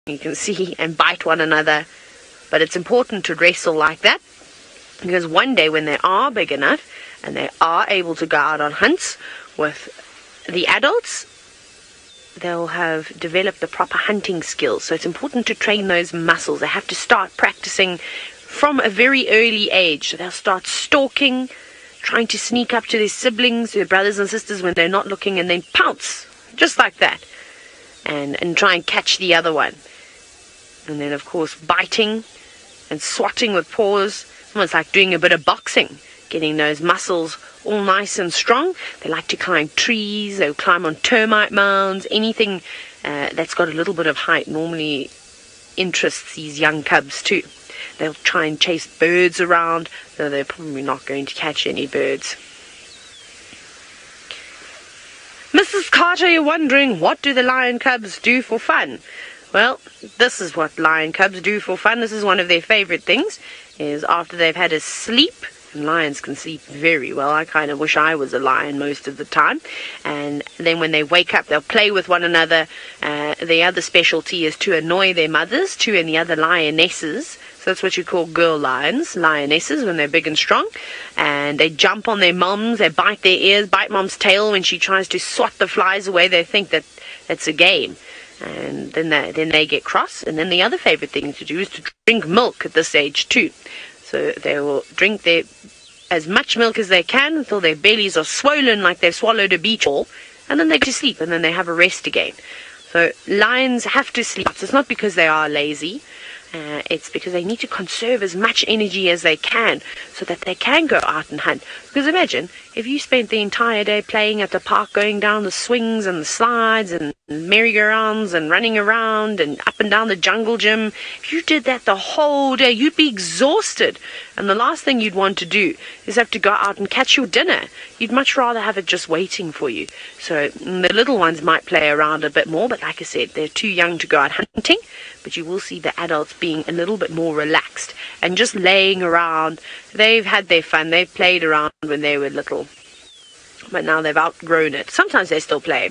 you can see, and bite one another. But it's important to wrestle like that, because one day when they are big enough and they are able to go out on hunts with the adults, they'll have developed the proper hunting skills. So it's important to train those muscles. They have to start practicing from a very early age. So they'll start stalking, trying to sneak up to their siblings, their brothers and sisters when they're not looking, and then pounce, just like that, and try and catch the other one. And then, of course, biting and swatting with paws. Almost like doing a bit of boxing, getting those muscles all nice and strong. They like to climb trees, they'll climb on termite mounds, anything that's got a little bit of height normally interests these young cubs too. They'll try and chase birds around, though they're probably not going to catch any birds. Mrs. Carter, you're wondering, what do the lion cubs do for fun? Well, this is what lion cubs do for fun. This is one of their favorite things, is after they've had a sleep, and lions can sleep very well. I kind of wish I was a lion most of the time. And then when they wake up, they'll play with one another. The other specialty is to annoy their mothers, too, and the other lionesses. So that's what you call girl lions, lionesses, when they're big and strong. And they jump on their moms, they bite their ears, bite mom's tail when she tries to swat the flies away. They think that it's a game. And then they get cross. And then the other favorite thing to do is to drink milk at this age too. So they will drink as much milk as they can until their bellies are swollen like they've swallowed a beach ball, and then they go to sleep, and then they have a rest again. So lions have to sleep. It's not because they are lazy. It's because they need to conserve as much energy as they can so that they can go out and hunt. Because imagine if you spent the entire day playing at the park, going down the swings and the slides and merry-go-rounds and running around and up and down the jungle gym. If you did that the whole day, you'd be exhausted. And the last thing you'd want to do is have to go out and catch your dinner. You'd much rather have it just waiting for you. So the little ones might play around a bit more, but like I said, they're too young to go out hunting. But you will see the adults being a little bit more relaxed and just laying around. They've had their fun. They've played around when they were little, but now they've outgrown it. Sometimes they still play.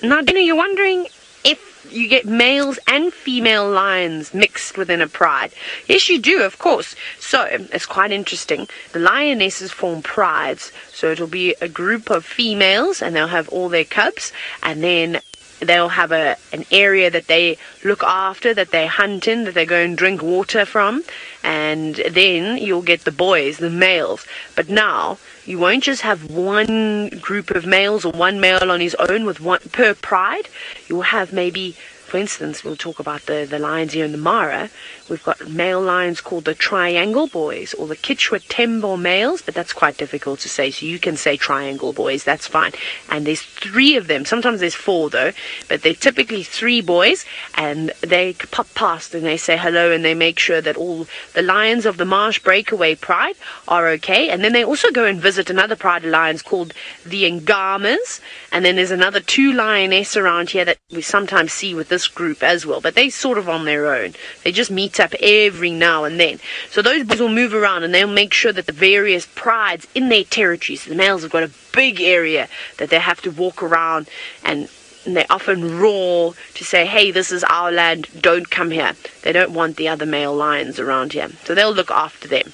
Now, Dina, you're wondering if you get males and female lions mixed within a pride. Yes, you do, of course. So it's quite interesting. The lionesses form prides. So it'll be a group of females, and they'll have all their cubs, and then they'll have an area that they look after, that they hunt in, that they go and drink water from, and then you'll get the boys, the males. But now you won't just have one group of males or one male on his own with one per pride. You'll have maybe, for instance, we'll talk about the lions here in the Mara. We've got male lions called the triangle boys, or the Chitwa Tembo males, but that's quite difficult to say, so you can say triangle boys, that's fine. And there's 3 of them. Sometimes there's 4 though, but they're typically 3 boys, and they pop past and they say hello, and they make sure that all the lions of the Marsh Breakaway Pride are okay. And then they also go and visit another pride of lions called the Angamas, and then there's another 2 lioness around here that we sometimes see with this group as well, but they're sort of on their own. They just meet up every now and then. So those boys will move around, and they'll make sure that the various prides in their territories, the males have got a big area that they have to walk around, and they often roar to say, hey, this is our land, don't come here. They don't want the other male lions around here, so they'll look after them.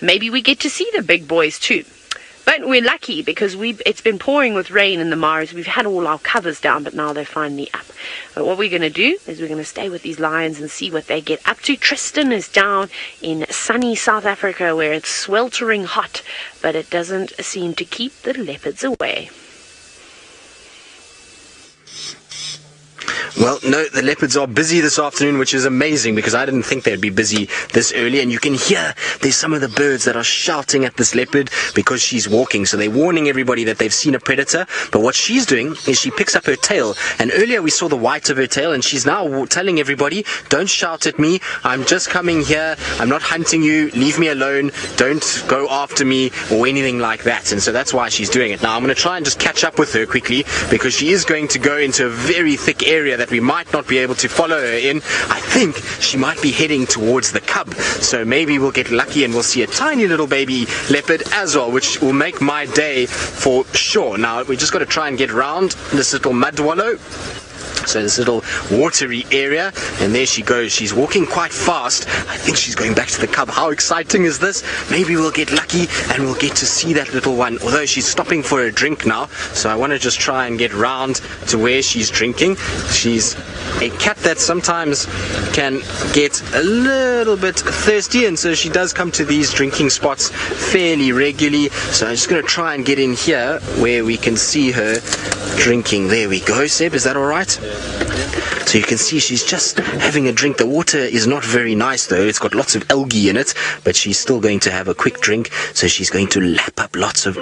Maybe we get to see the big boys too. But we're lucky because it's been pouring with rain in the Maras. We've had all our covers down, but now they're finally up. But what we're going to do is we're going to stay with these lions and see what they get up to. Tristan is down in sunny South Africa where it's sweltering hot, but it doesn't seem to keep the leopards away. Well, no, the leopards are busy this afternoon, which is amazing because I didn't think they'd be busy this early. And you can hear there's some of the birds that are shouting at this leopard because she's walking. So they're warning everybody that they've seen a predator. But what she's doing is she picks up her tail. And earlier we saw the white of her tail, and she's now telling everybody, don't shout at me. I'm just coming here. I'm not hunting you. Leave me alone. Don't go after me or anything like that. And so that's why she's doing it. Now I'm going to try and just catch up with her quickly because she is going to go into a very thick area that we might not be able to follow her in. I think she might be heading towards the cub. So maybe we'll get lucky and we'll see a tiny little baby leopard as well, which will make my day for sure. Now, we just got to try and get around this little mud wallow. So this little watery area, and there she goes. She's walking quite fast. I think she's going back to the cub. How exciting is this? Maybe we'll get lucky and we'll get to see that little one, although she's stopping for a drink now. So I want to just try and get round to where she's drinking. She's a cat that sometimes can get a little bit thirsty, and so she does come to these drinking spots fairly regularly. So I'm just going to try and get in here where we can see her drinking. There we go. Seb, is that all right? So you can see she's just having a drink. The water is not very nice though. It's got lots of algae in it, but she's still going to have a quick drink. So she's going to lap up lots of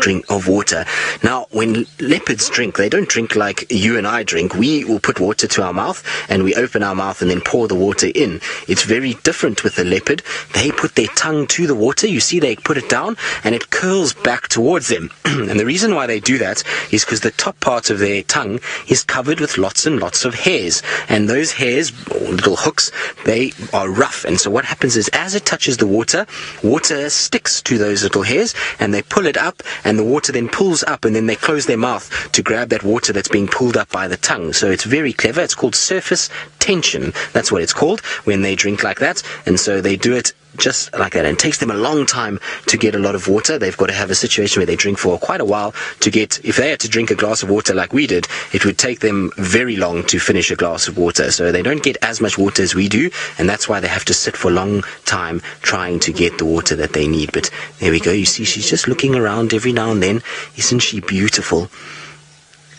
water. Now, when leopards drink, they don't drink like you and I drink. We will put water to our mouth and we open our mouth and then pour the water in. It's very different with the leopard. They put their tongue to the water. You see, they put it down and it curls back towards them. And the reason why they do that is because the top part of their tongue is covered with lots and lots of hairs. And those hairs, or little hooks, they are rough. And so what happens is, as it touches the water, water sticks to those little hairs and they pull it up, and the water then pulls up, and then they close their mouth to grab that water that's being pulled up by the tongue. So it's very clever. It's called surface tension. That's what it's called when they drink like that. And so they do it just like that, and it takes them a long time to get a lot of water. They've got to have a situation where they drink for quite a while to get, if they had to drink a glass of water like we did, it would take them very long to finish a glass of water. So they don't get as much water as we do, and that's why they have to sit for a long time trying to get the water that they need. But there we go. You see, she's just looking around every now and then. Isn't she beautiful?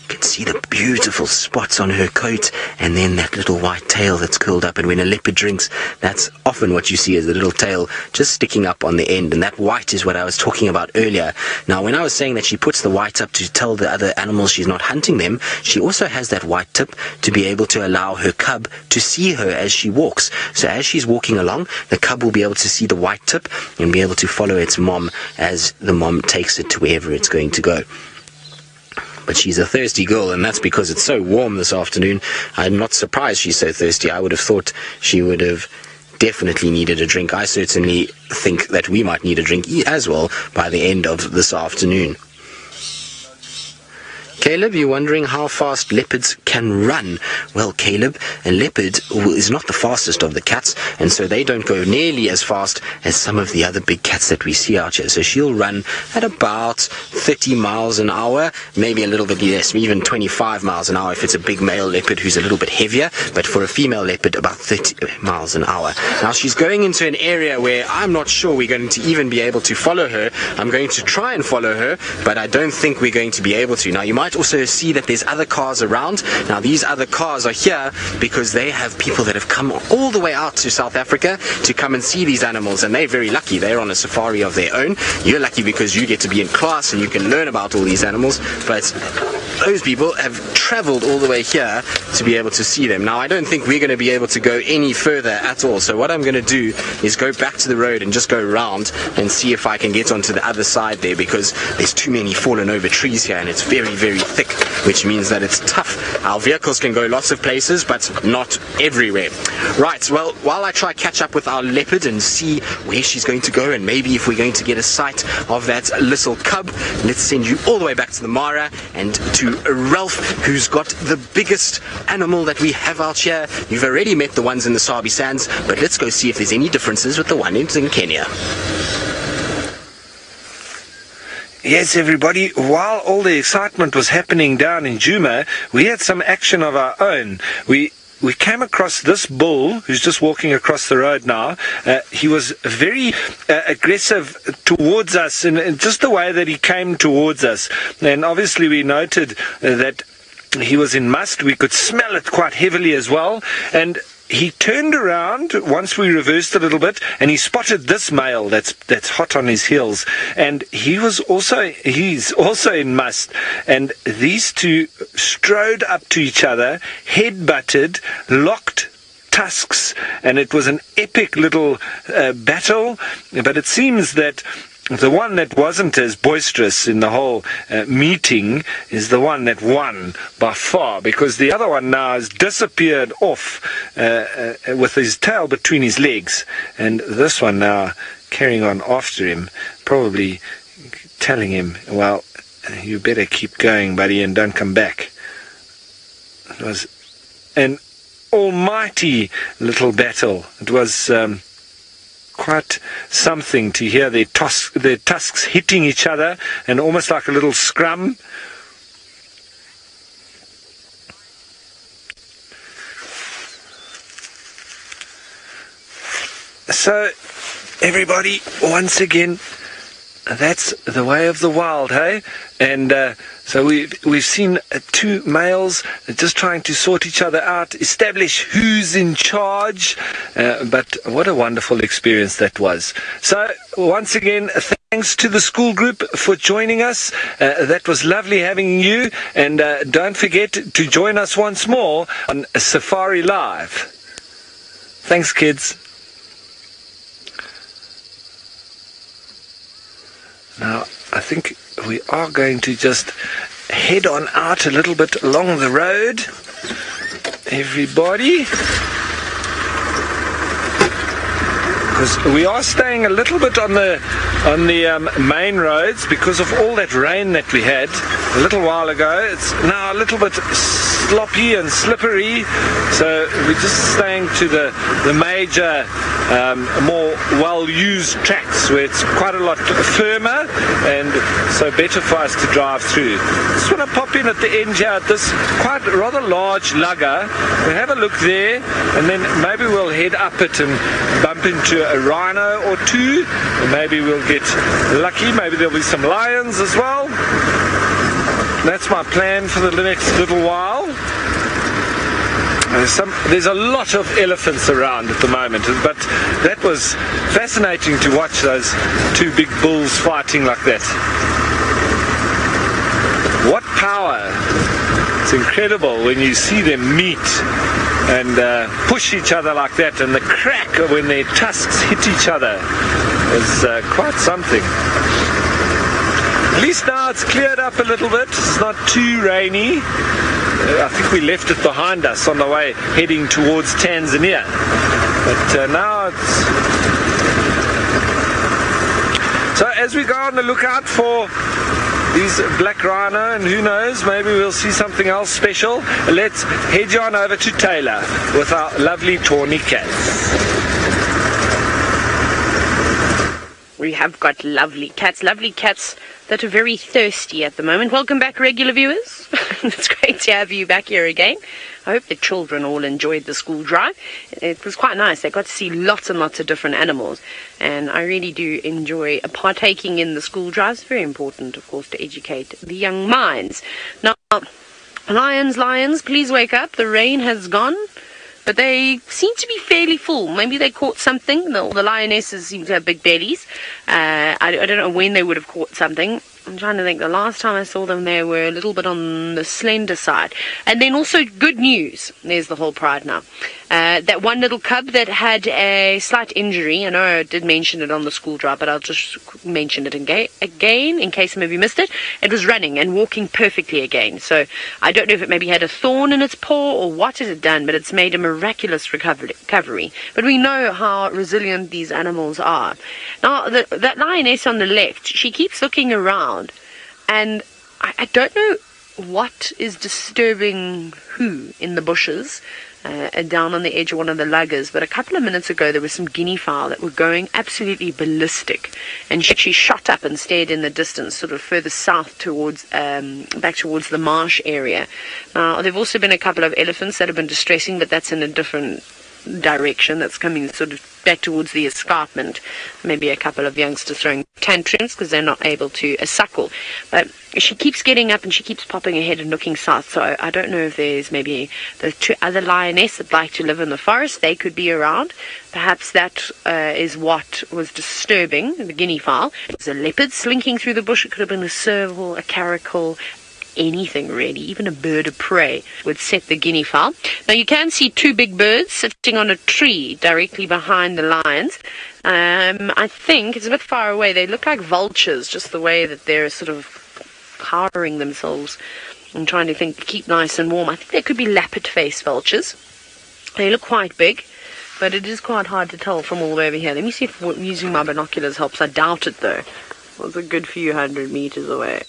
You can see the beautiful spots on her coat, and then that little white tail that's curled up. And when a leopard drinks, that's often what you see, is the little tail just sticking up on the end, and that white is what I was talking about earlier. Now, when I was saying that she puts the white up to tell the other animals she's not hunting them, she also has that white tip to be able to allow her cub to see her as she walks. So as she's walking along, the cub will be able to see the white tip and be able to follow its mom as the mom takes it to wherever it's going to go. But she's a thirsty girl, and that's because it's so warm this afternoon. I'm not surprised she's so thirsty. I would have thought she would have definitely needed a drink. I certainly think that we might need a drink as well by the end of this afternoon. Caleb, you're wondering how fast leopards can run. Well, Caleb, a leopard is not the fastest of the cats, and so they don't go nearly as fast as some of the other big cats that we see out here. So she'll run at about 30 miles an hour, maybe a little bit less, even 25 miles an hour if it's a big male leopard who's a little bit heavier, but for a female leopard, about 30 miles an hour. Now, she's going into an area where I'm not sure we're going to even be able to follow her. I'm going to try and follow her, but I don't think we're going to be able to. Now, you might also see that there's other cars around. Now, these other cars are here because they have people that have come all the way out to South Africa to come and see these animals, and they're very lucky. They're on a safari of their own. You're lucky because you get to be in class and you can learn about all these animals, but those people have traveled all the way here to be able to see them. Now, I don't think we're going to be able to go any further at all, so what I'm going to do is go back to the road and just go around and see if I can get onto the other side there, because there's too many fallen over trees here and it's very, very thick, which means that it's tough. Our vehicles can go lots of places, but not everywhere. Right, well, while I try catch up with our leopard and see where she's going to go, and maybe if we're going to get a sight of that little cub, let's send you all the way back to the Mara and to Ralph, who's got the biggest animal that we have out here. You've already met the ones in the Sabi Sands, but let's go see if there's any differences with the one in Kenya. Yes, everybody, while all the excitement was happening down in Djuma, we had some action of our own. We came across this bull who's just walking across the road now. He was very aggressive towards us in just the way that he came towards us. And obviously we noted that he was in must. We could smell it quite heavily as well. And he turned around once we reversed a little bit, and he spotted this male that's hot on his heels, and he's also in must. And these two strode up to each other, head-butted, locked tusks, and it was an epic little battle. But it seems that the one that wasn't as boisterous in the whole meeting is the one that won by far, because the other one now has disappeared off with his tail between his legs, and this one now carrying on after him, probably telling him, well, you better keep going, buddy, and don't come back. It was an almighty little battle. It was quite something to hear their tusks hitting each other, and almost like a little scrum. So, everybody, once again, that's the way of the wild, hey? And so we've seen two males just trying to sort each other out, establish who's in charge. But what a wonderful experience that was. So once again, thanks to the school group for joining us. That was lovely having you. And don't forget to join us once more on Safari Live. Thanks, kids. Now, I think we are going to just head on out a little bit along the road. Everybody. Because we are staying a little bit on the main roads because of all that rain that we had a little while ago. It's now a little bit sloppy and slippery, so we're just staying to the major, more well-used tracks where it's quite a lot firmer and so better for us to drive through. Just want to pop in at the end here at this quite rather large lugger. We'll have a look there, and then maybe we'll head up it and bump into a rhino or two, and maybe we'll get lucky. Maybe there'll be some lions as well. That's my plan for the next little while. There's a lot of elephants around at the moment, but that was fascinating to watch those two big bulls fighting like that. What power! It's incredible when you see them meet and push each other like that, and the crack when their tusks hit each other is quite something. At least now it's cleared up a little bit. It's not too rainy. I think we left it behind us on the way heading towards Tanzania. But now it's... So as we go on the lookout for these black rhino, and who knows, maybe we'll see something else special. Let's head on over to Taylor with our lovely tawny cats. We have got lovely cats that are very thirsty at the moment. Welcome back, regular viewers. It's great to have you back here again. I hope the children all enjoyed the school drive. It was quite nice. They got to see lots and lots of different animals, and I really do enjoy partaking in the school drives. It's very important, of course, to educate the young minds. Now, lions, please wake up. The rain has gone, but they seem to be fairly full. Maybe they caught something. The lionesses seem to have big bellies. I don't know when they would have caught something. I'm trying to think. The last time I saw them, they were a little bit on the slender side. And then also good news. There's the whole pride now. That one little cub that had a slight injury. I know I did mention it on the school drive, but I'll just mention it again in case some of you missed it. It was running and walking perfectly again. So I don't know if it maybe had a thorn in its paw or what it had done, but it's made a miraculous recovery. But we know how resilient these animals are. Now, that lioness on the left, she keeps looking around. And I don't know what is disturbing who in the bushes down on the edge of one of the luggers, but a couple of minutes ago there were some guinea fowl that were going absolutely ballistic, and she shot up and stared in the distance, sort of further south towards back towards the marsh area. Now, there have also been a couple of elephants that have been distressing, but that's in a different direction. That's coming sort of back towards the escarpment. Maybe a couple of youngsters throwing tantrums because they're not able to suckle. But she keeps getting up and she keeps popping ahead and looking south. So I don't know if there's maybe the two other lionesses that like to live in the forest. They could be around. Perhaps that is what was disturbing the guinea fowl. It was a leopard slinking through the bush. It could have been a serval, a caracal, anything really, even a bird of prey would set the guinea fowl. Now you can see two big birds sitting on a tree directly behind the lions. I think it's a bit far away. They look like vultures, just the way that they're sort of cowering themselves. I'm trying to think, keep nice and warm. I think they could be leopard-faced vultures. They look quite big, but it is quite hard to tell from all the way over here. Let me see if using my binoculars helps. I doubt it though. It was a good few hundred meters away.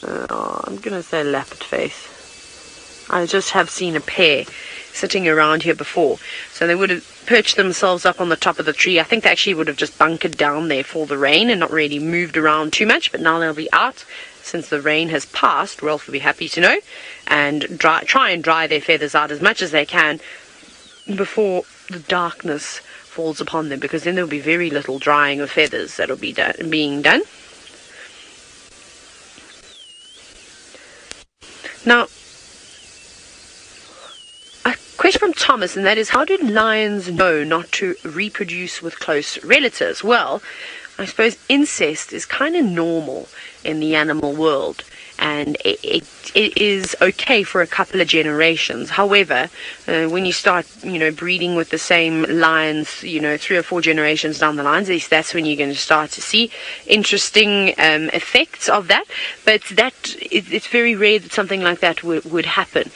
I'm going to say leopard face. I just have seen a pair sitting around here before. So they would have perched themselves up on the top of the tree. I think they actually would have just bunkered down there for the rain and not really moved around too much. But now they'll be out since the rain has passed. Ralph will be happy to know. And try and dry their feathers out as much as they can before the darkness falls upon them. Because then there'll be very little drying of feathers that'll be being done. Now, a question from Thomas, and that is, how do lions know not to reproduce with close relatives? Well, I suppose incest is kind of normal in the animal world, and it is okay for a couple of generations. However, when you start, breeding with the same lions, 3 or 4 generations down the line, that's when you're going to start to see interesting effects of that. But it's very rare that something like that would happen.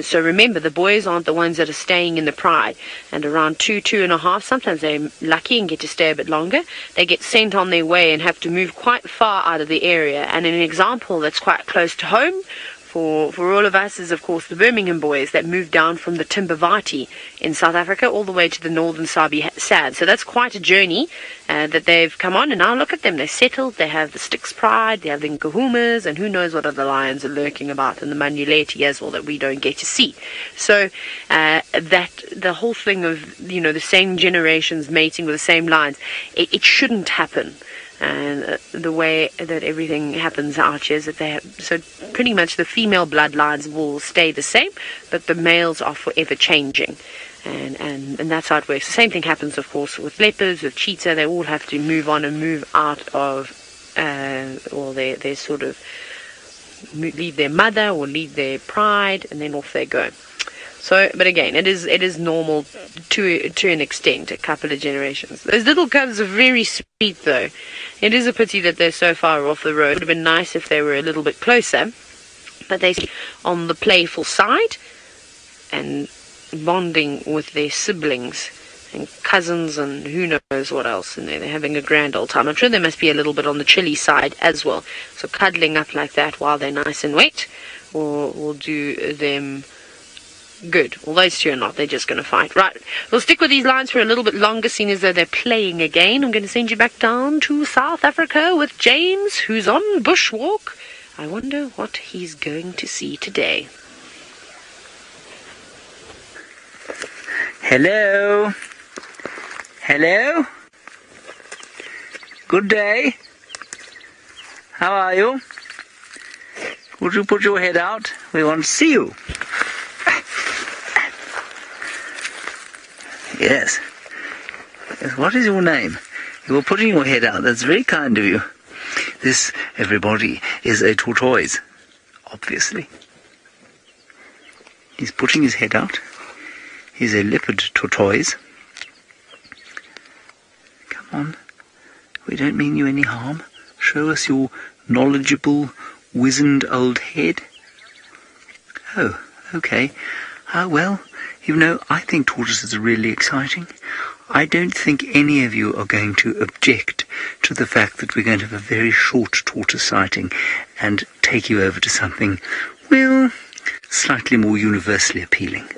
So remember, the boys aren't the ones that are staying in the pride. And around 2.5, sometimes they're lucky and get to stay a bit longer. They get sent on their way and have to move quite far out of the area. And an example that's quite close to home for all of us is, of course, the Birmingham boys that moved down from the Timbavati in South Africa all the way to the northern Sabi Sand. So that's quite a journey that they've come on, and now look at them. They're settled, they have the Styx Pride, they have the Nkahumas, and who knows what other lions are lurking about in the Manuleti as well that we don't get to see. So that the whole thing of, the same generations mating with the same lions, it shouldn't happen. And the way that everything happens out here is that so pretty much the female bloodlines will stay the same, but the males are forever changing. And that's how it works. The same thing happens, of course, with leopards, with cheetah. They all have to move on and move out of, they sort of leave their mother or leave their pride, and then off they go. So, but again, it is normal to an extent, a couple of generations. Those little cubs are very sweet, though. It is a pity that they're so far off the road. It would have been nice if they were a little bit closer, but they're on the playful side and bonding with their siblings and cousins and who knows what else in there. They're having a grand old time. I'm sure they must be a little bit on the chilly side as well. So cuddling up like that while they're nice and wet will do them good. Well, those two are not. They're just going to fight. Right. We'll stick with these lines for a little bit longer, seeing as though they're playing again. I'm going to send you back down to South Africa with James, who's on bushwalk. I wonder what he's going to see today. Hello. Hello. Good day. How are you? Would you put your head out? We want to see you. Yes. What is your name? You were putting your head out. That's very kind of you. This, everybody, is a tortoise. Obviously. He's putting his head out. He's a leopard tortoise. Come on. We don't mean you any harm. Show us your knowledgeable, wizened old head. Oh, okay. Well, I think tortoises are really exciting. I don't think any of you are going to object to the fact that we're going to have a very short tortoise sighting and take you over to something, well, slightly more universally appealing.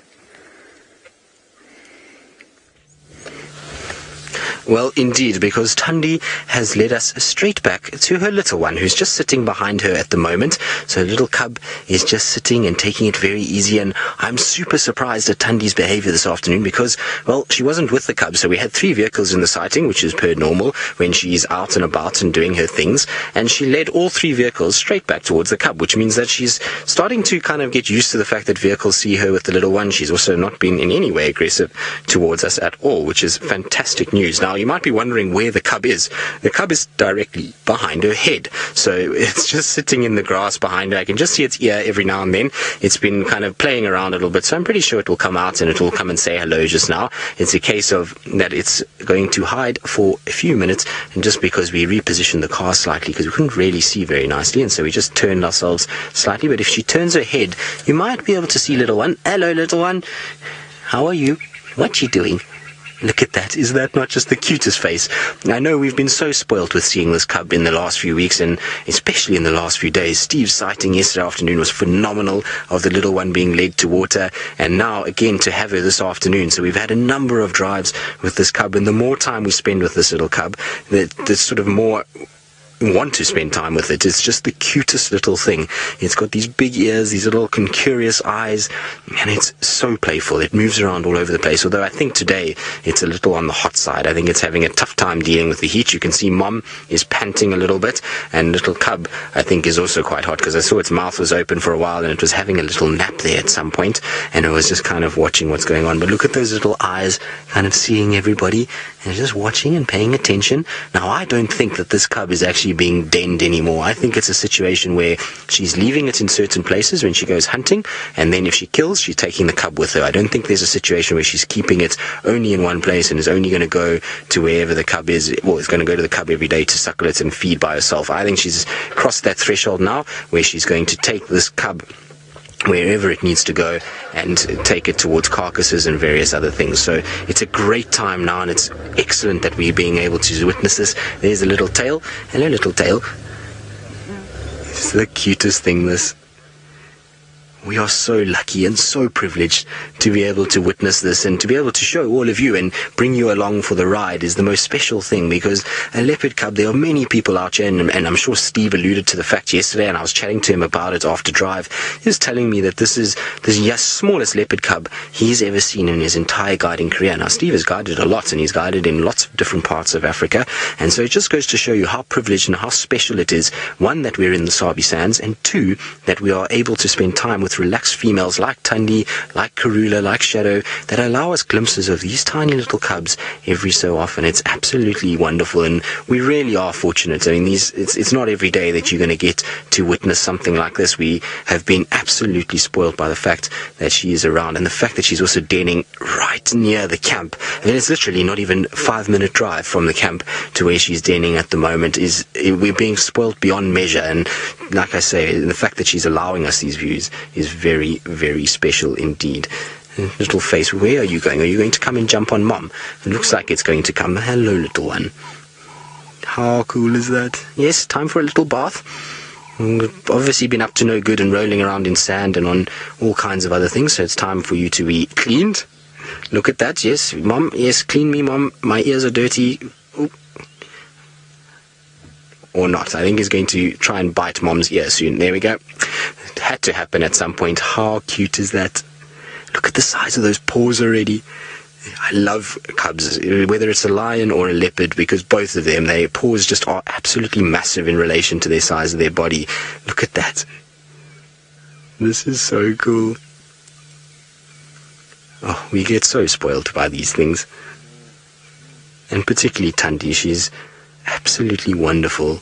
Well, indeed, because Thandi has led us straight back to her little one, who's just sitting behind her at the moment. So her little cub is just sitting and taking it very easy, and I'm super surprised at Thandi's behavior this afternoon because, well, she wasn't with the cub, so we had 3 vehicles in the sighting, which is per normal when she's out and about and doing her things, and she led all 3 vehicles straight back towards the cub, which means that she's starting to kind of get used to the fact that vehicles see her with the little one. She's also not been in any way aggressive towards us at all, which is fantastic news. Now, you might be wondering where the cub is. The cub is directly behind her head. So it's just sitting in the grass behind her. I can just see its ear every now and then. It's been kind of playing around a little bit, so I'm pretty sure it will come out and it will come and say hello just now. It's a case of that it's going to hide for a few minutes, and just because we repositioned the car slightly because we couldn't really see very nicely, and so we just turned ourselves slightly. But if she turns her head, you might be able to see little one. Hello, little one. How are you? What you doing? Look at that. Is that not just the cutest face? I know we've been so spoilt with seeing this cub in the last few weeks, and especially in the last few days. Steve's sighting yesterday afternoon was phenomenal, of the little one being led to water, and now again to have her this afternoon. So we've had a number of drives with this cub, and the more time we spend with this little cub, the sort of more want to spend time with it. It's just the cutest little thing. It's got these big ears, these little curious eyes, and it's so playful. It moves around all over the place, although I think today it's a little on the hot side. I think it's having a tough time dealing with the heat. You can see Mom is panting a little bit, and little cub, I think, is also quite hot, because I saw its mouth was open for a while and it was having a little nap there at some point, and it was just kind of watching what's going on. But look at those little eyes, kind of seeing everybody and just watching and paying attention. Now, I don't think that this cub is actually being denned anymore. I think it's a situation where she's leaving it in certain places when she goes hunting, and then if she kills, she's taking the cub with her. I don't think there's a situation where she's keeping it only in one place and is only going to go to wherever the cub is, well, is going to go to the cub every day to suckle it and feed by herself. I think she's crossed that threshold now where she's going to take this cub wherever it needs to go and take it towards carcasses and various other things. So it's a great time now, and it's excellent that we're being able to witness this. There's a little tail. Hello, little tail. It's the cutest thing, this. We are so lucky and so privileged to be able to witness this, and to be able to show all of you and bring you along for the ride is the most special thing, because a leopard cub, there are many people out here, and I'm sure Steve alluded to the fact yesterday, and I was chatting to him about it after drive. He was telling me that this is the smallest leopard cub he's ever seen in his entire guiding career. Now, Steve has guided a lot, and he's guided in lots of different parts of Africa, and so it just goes to show you how privileged and how special it is, one, that we're in the Sabi Sands, and two, that we are able to spend time with relaxed females like Thandi, like Kruger, like Shadow, that allow us glimpses of these tiny little cubs every so often. It's absolutely wonderful, and we really are fortunate. I mean, it's not every day that you're going to get to witness something like this. We have been absolutely spoiled by the fact that she is around, and the fact that she's also denning right near the camp. I mean, it's literally not even a 5-minute drive from the camp to where she's denning at the moment. We're being spoiled beyond measure, and like I say, the fact that she's allowing us these views is very, very special indeed. Little face, where are you going? Are you going to come and jump on Mom? It looks like it's going to come. Hello, little one. How cool is that? Yes, time for a little bath. We've obviously been up to no good and rolling around in sand and on all kinds of other things, so it's time for you to be cleaned. Look at that. Yes, Mom. Yes, clean me, Mom. My ears are dirty. Ooh. Or not. I think he's going to try and bite Mom's ear soon. There we go. It had to happen at some point. How cute is that? Look at the size of those paws already. I love cubs, whether it's a lion or a leopard, because both of them, their paws just are absolutely massive in relation to their size of their body. Look at that. This is so cool. Oh, we get so spoiled by these things. And particularly Thandi, she's absolutely wonderful.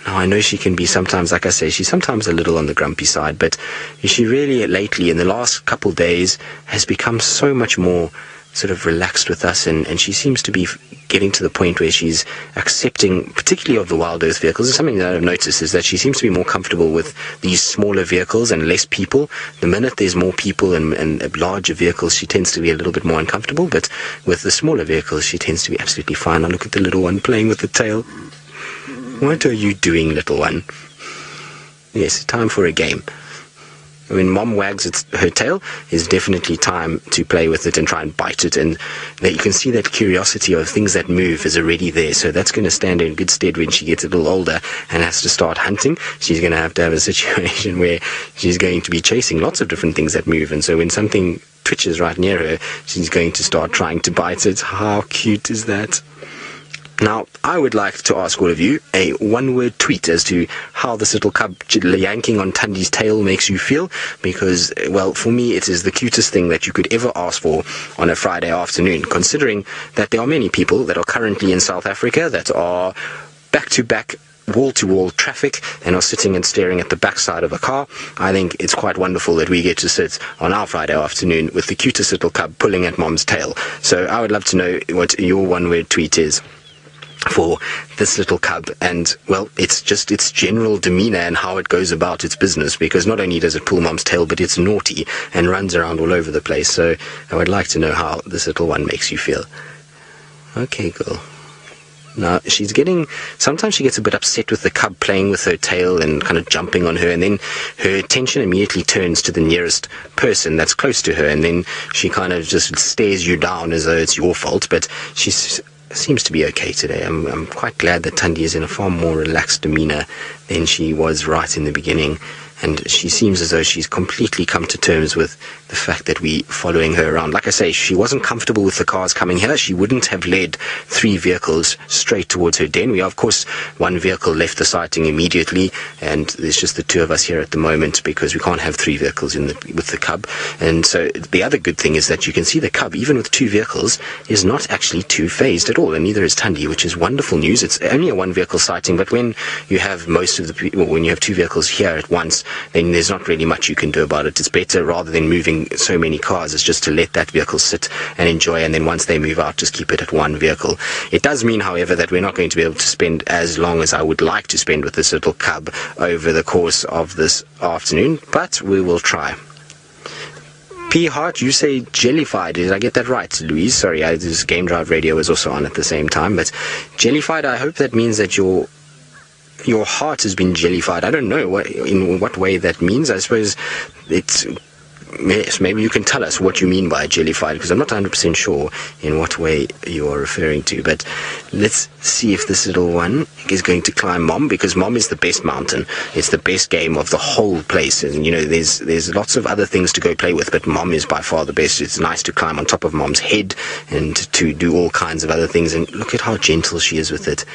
Now, I know she can be sometimes, like I say, she's sometimes a little on the grumpy side, but she really, lately, in the last couple of days, has become so much more sort of relaxed with us, and she seems to be getting to the point where she's accepting, particularly of the wild earth vehicles. And something that I've noticed is that she seems to be more comfortable with these smaller vehicles and less people. The minute there's more people and larger vehicles, she tends to be a little bit more uncomfortable, but with the smaller vehicles, she tends to be absolutely fine. Now look at the little one playing with the tail. What are you doing, little one? Yes, time for a game. When Mom wags her tail, it's definitely time to play with it and try and bite it. And you can see that curiosity of things that move is already there. So that's going to stand in good stead when she gets a little older and has to start hunting. She's going to have a situation where she's going to be chasing lots of different things that move. And so when something twitches right near her, she's going to start trying to bite it. How cute is that? Now, I would like to ask all of you a one-word tweet as to how this little cub yanking on Thandi's tail makes you feel, because, well, for me, it is the cutest thing that you could ever ask for on a Friday afternoon, considering that there are many people that are currently in South Africa that are back-to-back wall-to-wall traffic and are sitting and staring at the backside of a car. I think it's quite wonderful that we get to sit on our Friday afternoon with the cutest little cub pulling at Mom's tail. So I would love to know what your one-word tweet is for this little cub, and, well, it's just its general demeanor and how it goes about its business, because not only does it pull Mom's tail, but it's naughty and runs around all over the place. So I would like to know how this little one makes you feel. Okay, girl. Now, sometimes she gets a bit upset with the cub playing with her tail and kind of jumping on her, and then her attention immediately turns to the nearest person that's close to her, and then she kind of just stares you down as though it's your fault, but she's seems to be okay today. I'm quite glad that Thandi is in a far more relaxed demeanor than she was right in the beginning, and she seems as though she's completely come to terms with the fact that we're following her around. Like I say, she wasn't comfortable with the cars coming here. She wouldn't have led 3 vehicles straight towards her den. We are, of course, 1 vehicle left the sighting immediately, and there's just the 2 of us here at the moment because we can't have 3 vehicles with the cub. And so the other good thing is that you can see the cub, even with 2 vehicles, is not actually too phased at all, and neither is Thandi, which is wonderful news. It's only a 1 vehicle sighting, but when you have when you have 2 vehicles here at once, then there's not really much you can do about it. It's better, rather than moving so many cars, is just to let that vehicle sit and enjoy, and then once they move out, just keep it at 1 vehicle. It does mean, however, that we're not going to be able to spend as long as I would like to spend with this little cub over the course of this afternoon, but we will try. P. Hart, you say jellified. Did I get that right, Louise? Sorry, this Game Drive Radio was also on at the same time, but jellified, I hope that means that your heart has been jellified. I don't know in what way that means. I suppose it's... Yes, maybe you can tell us what you mean by jellified, because I'm not 100% sure in what way you are referring to. But let's see if this little one is going to climb Mom, because Mom is the best mountain. It's the best game of the whole place. And, you know, there's lots of other things to go play with, but Mom is by far the best. It's nice to climb on top of Mom's head and to do all kinds of other things. And look at how gentle she is with it.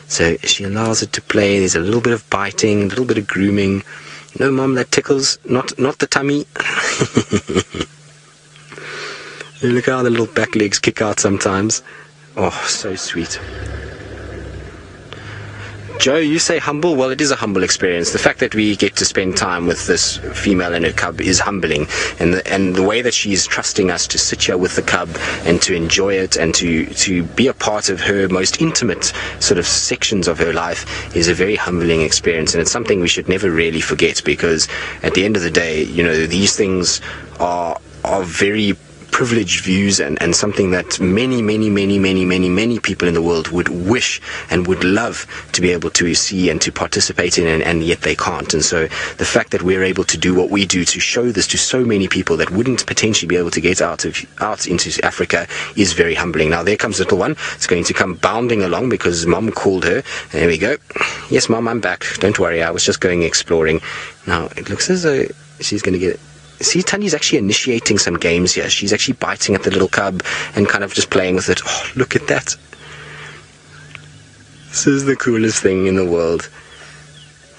So she allows it to play. There's a little bit of biting, a little bit of grooming. No, Mom, that tickles. Not the tummy. Look how the little back legs kick out sometimes. Oh, so sweet. Joe, you say humble. Well, it is a humble experience. The fact that we get to spend time with this female and her cub is humbling, and the way that she's trusting us to sit here with the cub and to enjoy it and to be a part of her most intimate sort of sections of her life is a very humbling experience, and it's something we should never really forget, because at the end of the day, you know, these things are very privileged views and something that many people in the world would wish and would love to be able to see and to participate in, and yet they can't. And so the fact that we're able to do what we do to show this to so many people that wouldn't potentially be able to get out into Africa is very humbling. Now there comes little one. It's going to come bounding along because Mom called her. There we go. Yes, Mom, I'm back. Don't worry, I was just going exploring. Now it looks as though she's going to get... See, Thandi's actually initiating some games here. She's actually biting at the little cub and kind of just playing with it. Oh, look at that. This is the coolest thing in the world.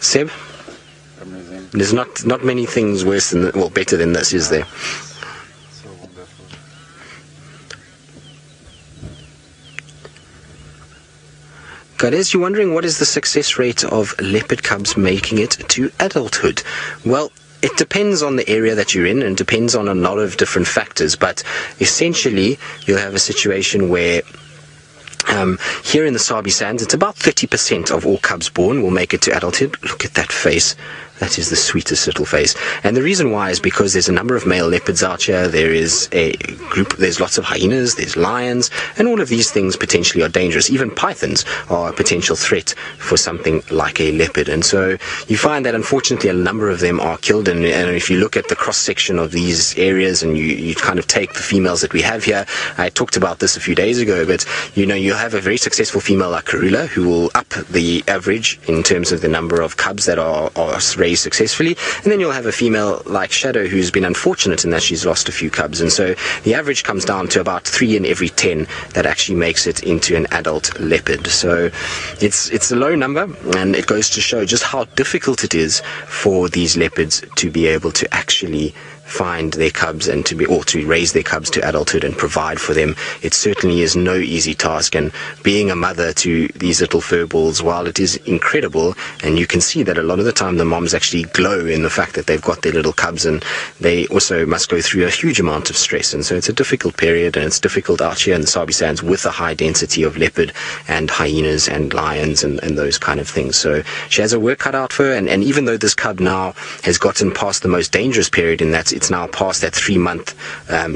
Seb? Amazing. There's not many things worse than, better than this, is there? So wonderful. Guys, you're wondering what is the success rate of leopard cubs making it to adulthood? Well, it depends on the area that you're in and depends on a lot of different factors, but essentially you'll have a situation where here in the Sabi Sands, it's about 30% of all cubs born will make it to adulthood. Look at that face. That is the sweetest little face. And the reason why is because there's a number of male leopards out here. There's lots of hyenas, there's lions, and all of these things potentially are dangerous. Even pythons are a potential threat for something like a leopard. And so you find that unfortunately a number of them are killed. And if you look at the cross-section of these areas and you kind of take the females that we have here, I talked about this a few days ago, but you have a very successful female like Kruger who will up the average in terms of the number of cubs that are raised successfully. And then you'll have a female like Shadow who's been unfortunate in that she's lost a few cubs. And so the average comes down to about 3 in every 10 that actually makes it into an adult leopard. So it's a low number, and it goes to show just how difficult it is for these leopards to be able to actually find their cubs and to raise their cubs to adulthood and provide for them. It certainly is no easy task, and being a mother to these little furballs, while it is incredible, and you can see that a lot of the time the moms actually glow in the fact that they've got their little cubs, and they also must go through a huge amount of stress. And so it's a difficult period, and it's difficult out here in the Sabi Sands with a high density of leopard and hyenas and lions and those kind of things. So she has a work cut out for her, and even though this cub now has gotten past the most dangerous period, in that it's now past that 3-month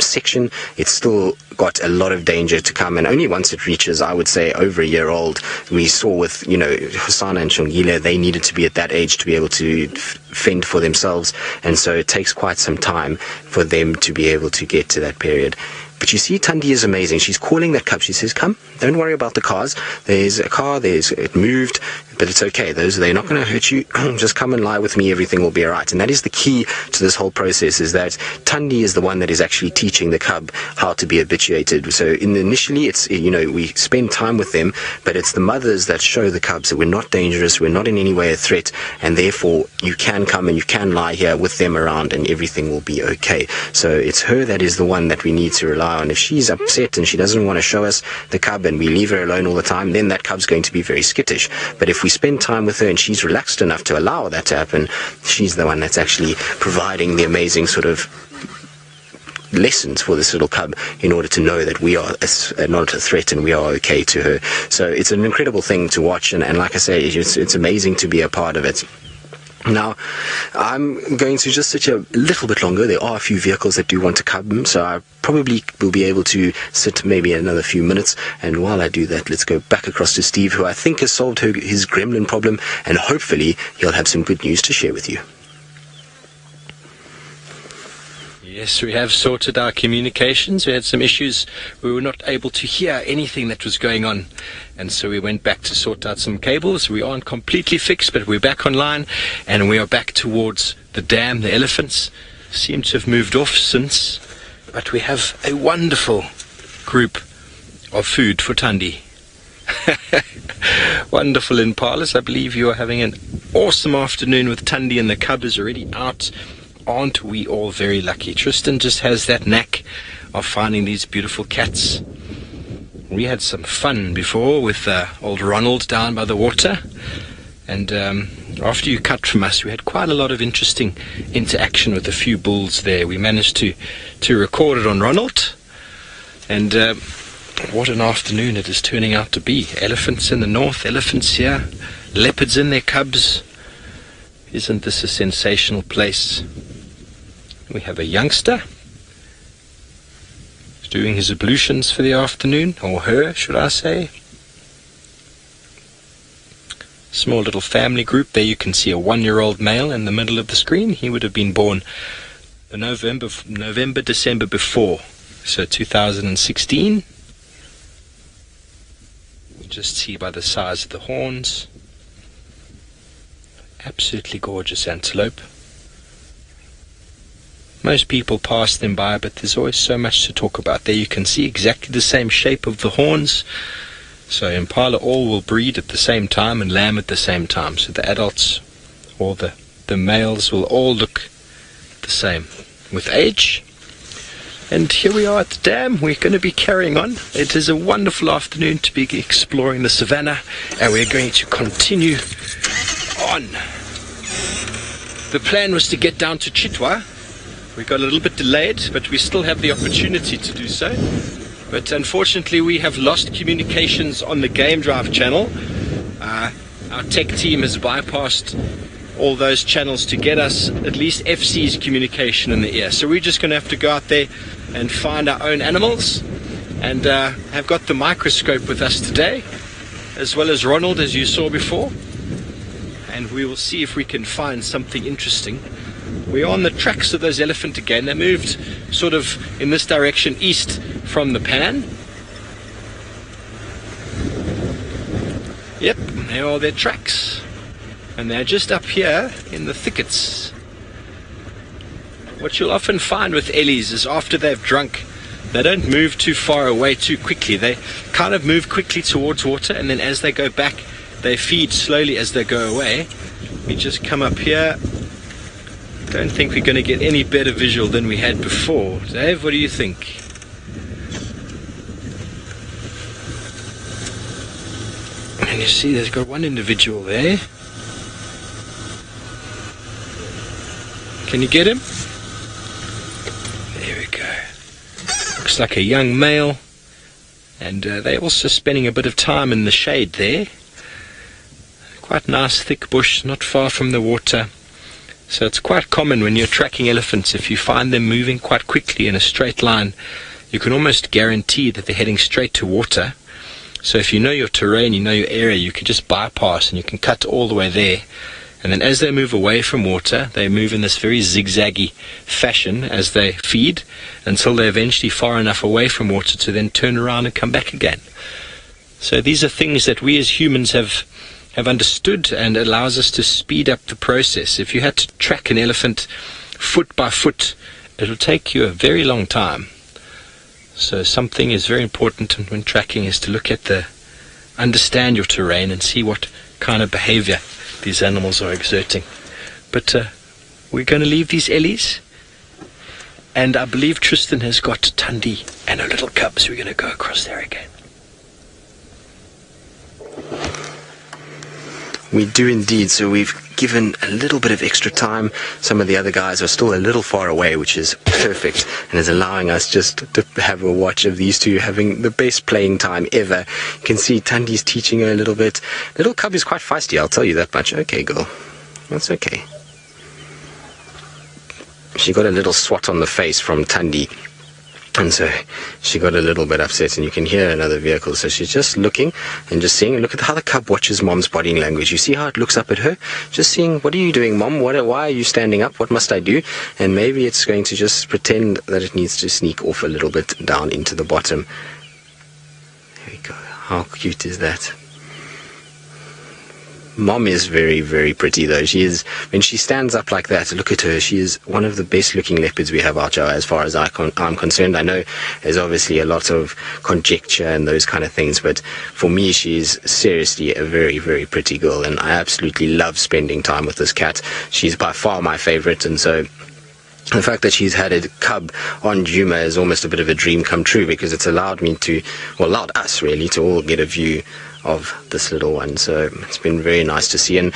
section, it's still got a lot of danger to come. And only once it reaches, I would say, over a year old, we saw with, Hosana and Shongile, they needed to be at that age to be able to fend for themselves. And so it takes quite some time for them to be able to get to that period. But you see, Thandi is amazing. She's calling that cub. She says, come, don't worry about the cars. There's a car, it moved, but it's okay. They're not going to hurt you. Just come and lie with me. Everything will be all right. And that is the key to this whole process, is that Thandi is the one that is actually teaching the cub how to be habituated. So initially, it's, we spend time with them, but it's the mothers that show the cubs that we're not dangerous, we're not in any way a threat, and therefore you can come and you can lie here with them around and everything will be okay. So it's her that is the one that we need to rely on. If she's upset and she doesn't want to show us the cub and we leave her alone all the time, then that cub's going to be very skittish. But if we spend time with her and she's relaxed enough to allow that to happen, she's the one that's actually providing the amazing sort of lessons for this little cub in order to know that we are not a threat and we are okay to her. So it's an incredible thing to watch, and like I say, it's amazing to be a part of it. Now, I'm going to just sit a little bit longer. There are a few vehicles that do want to come, so I probably will be able to sit maybe another few minutes. And while I do that, let's go back across to Steve, who I think has solved his gremlin problem, and hopefully he'll have some good news to share with you. Yes, we have sorted our communications. We had some issues. We were not able to hear anything that was going on. And so we went back to sort out some cables. We aren't completely fixed, but we're back online. And we are back towards the dam. The elephants seem to have moved off since. But we have a wonderful group of food for Thandi. Wonderful impalas. I believe you are having an awesome afternoon with Thandi, and the cub is already out. Aren't we all very lucky? Tristan just has that knack of finding these beautiful cats. We had some fun before with old Ronald down by the water, and after you cut from us, we had quite a lot of interesting interaction with a few bulls there. We managed to record it on Ronald, and what an afternoon it is turning out to be. Elephants in the north, elephants here, leopards in their cubs. Isn't this a sensational place? We have a youngster who's doing his ablutions for the afternoon, or her, should I say. Small little family group. There you can see a 1-year-old male in the middle of the screen. He would have been born November, December before, so 2016. You just see by the size of the horns. Absolutely gorgeous antelope. Most people pass them by, but there's always so much to talk about. There you can see exactly the same shape of the horns. So impala all will breed at the same time and lamb at the same time. So the adults or the males will all look the same with age. And here we are at the dam. We're going to be carrying on. It is a wonderful afternoon to be exploring the savanna, and we're going to continue on. The plan was to get down to Chitwa. We got a little bit delayed, but we still have the opportunity to do so. But unfortunately, we have lost communications on the Game Drive channel. Our tech team has bypassed all those channels to get us at least FC's communication in the air. So we're just going to have to go out there and find our own animals. And have got the microscope with us today, as well as Ronald, as you saw before. And we will see if we can find something interesting. We're on the tracks of those elephant again. They moved sort of in this direction east from the pan. Yep, there are their tracks. And they're just up here in the thickets. What you'll often find with ellies is after they've drunk, they don't move too far away too quickly. They kind of move quickly towards water, and then as they go back, they feed slowly as they go away. We just come up here. Don't think we're going to get any better visual than we had before. Dave, what do you think? And you see there's got one individual there. Can you get him? There we go. Looks like a young male. And they're also spending a bit of time in the shade there. Quite nice thick bush, not far from the water. So it's quite common when you're tracking elephants, if you find them moving quite quickly in a straight line, you can almost guarantee that they're heading straight to water. So if you know your terrain, you know your area, you can just bypass and you can cut all the way there. And then as they move away from water, they move in this very zigzaggy fashion as they feed until they're eventually far enough away from water to then turn around and come back again. So these are things that we as humans have understood, and allows us to speed up the process. If you had to track an elephant foot by foot, it'll take you a very long time. So something is very important when tracking is to look at understand your terrain and see what kind of behavior these animals are exerting. But we're going to leave these ellies, and I believe Tristan has got Thandi and her little cubs. We're going to go across there again. We do indeed, so we've given a little bit of extra time. Some of the other guys are still a little far away, which is perfect, and is allowing us just to have a watch of these two having the best playing time ever. You can see Thandi's teaching her a little bit. Little cub is quite feisty, I'll tell you that much. Okay, girl, that's okay. She got a little swat on the face from Thandi, and so she got a little bit upset, and you can hear another vehicle. So she's just looking and just seeing. Look at how the cub watches mom's body language. You see how it looks up at her? Just seeing, what are you doing, mom? Why are you standing up? What must I do? And maybe it's going to just pretend that it needs to sneak off a little bit down into the bottom. There we go. How cute is that? Mom is very, very pretty though. She is, when she stands up like that, look at her. She is one of the best looking leopards we have out here as far as I'm concerned. I know there's obviously a lot of conjecture and those kind of things, but for me she's seriously a very, very pretty girl, and I absolutely love spending time with this cat. She's by far my favorite, and so the fact that she's had a cub on Djuma is almost a bit of a dream come true, because it's allowed me to, well, allowed us really to all get a view of this little one. So it's been very nice to see, and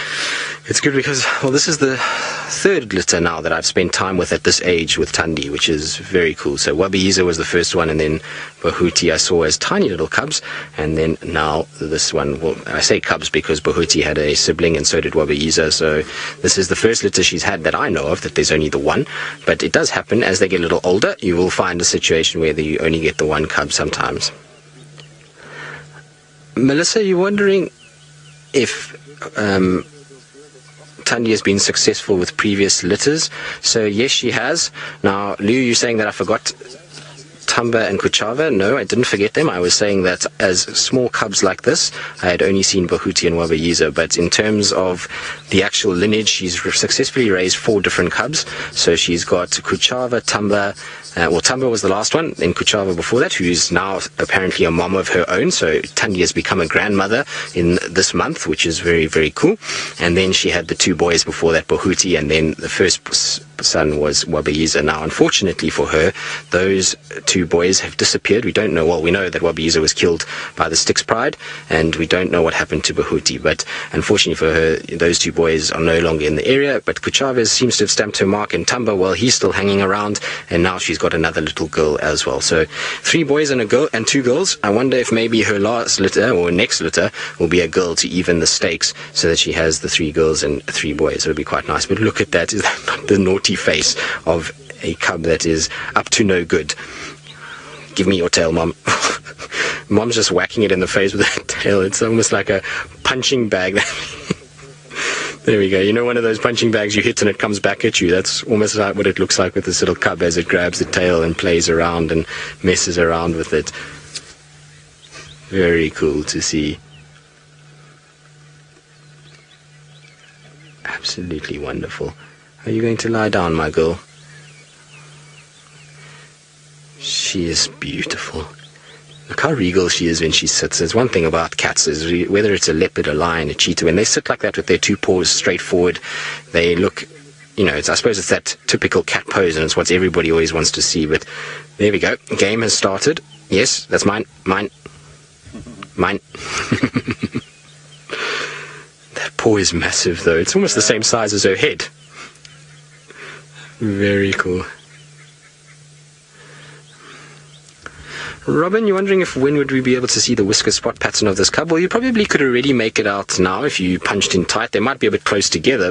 it's good because, well, this is the third litter now that I've spent time with at this age with Thandi, which is very cool. So Wabiyiza was the first one, and then Bahuti I saw as tiny little cubs, and then now this one. Well, I say cubs because Bahuti had a sibling and so did Wabiyiza, so this is the first litter she's had that I know of that there's only the one. But it does happen as they get a little older, you will find a situation where you only get the one cub sometimes. Melissa, you're wondering if Thandi has been successful with previous litters. So yes, she has. Now, Lou, you're saying that I forgot Tamba and Kuchava. No, I didn't forget them. I was saying that as small cubs like this, I had only seen Bahuti and Wabiyiza. But in terms of the actual lineage, she's successfully raised 4 different cubs. So she's got Kuchava, Tamba, well, Tamba was the last one, then Kuchava before that, who's now apparently a mom of her own. So Thandi has become a grandmother in this month, which is very, very cool. And then she had the 2 boys before that, Bahuti, and then the first son was Wabiyiza. Now, unfortunately for her, those 2 boys have disappeared. We don't know, well, we know that Wabiyiza was killed by the Styx Pride, and we don't know what happened to Bahuti. But unfortunately for her, those 2 boys are no longer in the area. But Kuchava seems to have stamped her mark, and Tamba, well, he's still hanging around, and now she's got another little girl as well. So 3 boys and a girl and 2 girls. I wonder if maybe her last litter or next litter will be a girl to even the stakes, so that she has the 3 girls and 3 boys. It would be quite nice. But look at that, is that not the naughty face of a cub that is up to no good? Give me your tail, Mom. Mom's just whacking it in the face with her tail. It's almost like a punching bag. There we go. You know, one of those punching bags you hit and it comes back at you. That's almost like what it looks like with this little cub as it grabs the tail and plays around and messes around with it. Very cool to see. Absolutely wonderful. Are you going to lie down, my girl? She is beautiful. Look how regal she is when she sits. There's one thing about cats is whether it's a leopard, a lion, a cheetah, when they sit like that with their two paws straight forward, they look, I suppose it's that typical cat pose, and it's what everybody always wants to see. But there we go. Game has started. Yes, that's mine. Mine. That paw is massive, though. It's almost the same size as her head. Very cool. Robin, you're wondering when would we be able to see the whisker spot pattern of this cub? Well, you probably could already make it out now if you punched in tight. They might be a bit close together,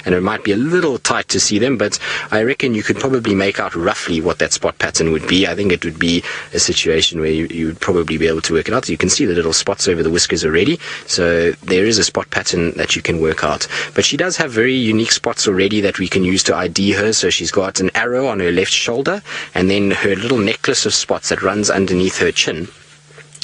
and it might be a little tight to see them, but I reckon you could probably make out roughly what that spot pattern would be. I think it would be a situation where you would probably be able to work it out. You can see the little spots over the whiskers already, so there is a spot pattern that you can work out. But she does have very unique spots already that we can use to ID her. So she's got an arrow on her left shoulder, and then her little necklace of spots that runs underneath her chin.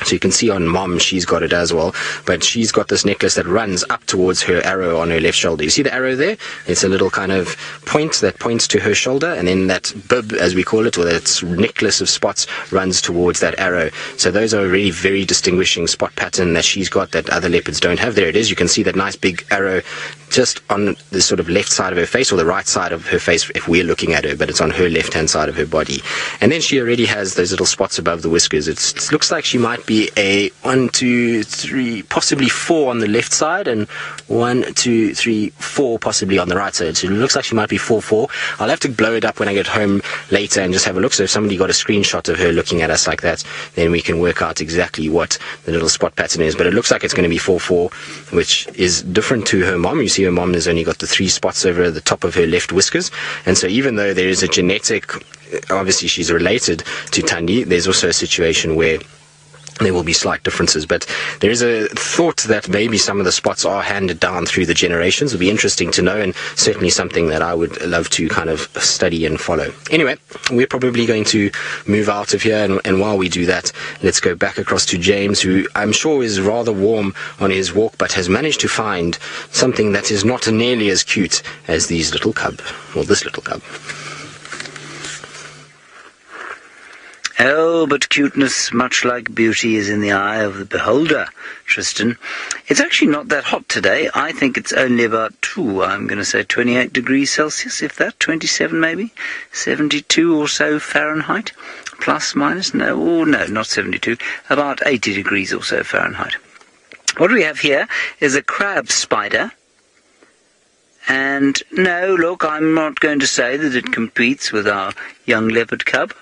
So you can see on Mom, she's got it as well, but she's got this necklace that runs up towards her arrow on her left shoulder. You see the arrow there? It's a little kind of point that points to her shoulder, and then that bib, as we call it, or that necklace of spots, runs towards that arrow. So those are a really very distinguishing spot pattern that she's got that other leopards don't have. There it is. You can see that nice big arrow just on the sort of left side of her face, or the right side of her face if we're looking at her, but it's on her left-hand side of her body. And then she already has those little spots above the whiskers. It looks like she might be a 1, 2, 3, possibly 4 on the left side, and 1, 2, 3, 4 possibly on the right side. So it looks like she might be 4-4. I'll have to blow it up when I get home later and just have a look. So if somebody got a screenshot of her looking at us like that, then we can work out exactly what the little spot pattern is. But it looks like it's going to be 4-4, which is different to her mom. You see her mom has only got the 3 spots over the top of her left whiskers. And so even though there is a genetic, obviously she's related to Thandi, there's also a situation where there will be slight differences, but there is a thought that maybe some of the spots are handed down through the generations. It'll be interesting to know, and certainly something that I would love to kind of study and follow. Anyway, we're probably going to move out of here, and while we do that, let's go back across to James, who I'm sure is rather warm on his walk, but has managed to find something that is not nearly as cute as these little cub, or this little cub. Oh, but cuteness, much like beauty, is in the eye of the beholder, Tristan. It's actually not that hot today. I think it's only about, I'm going to say 28 degrees Celsius, if that, 27 maybe, 72 or so Fahrenheit, plus, minus, no, not 72, about 80 degrees or so Fahrenheit. What we have here is a crab spider. And no, look, I'm not going to say that it competes with our young leopard cub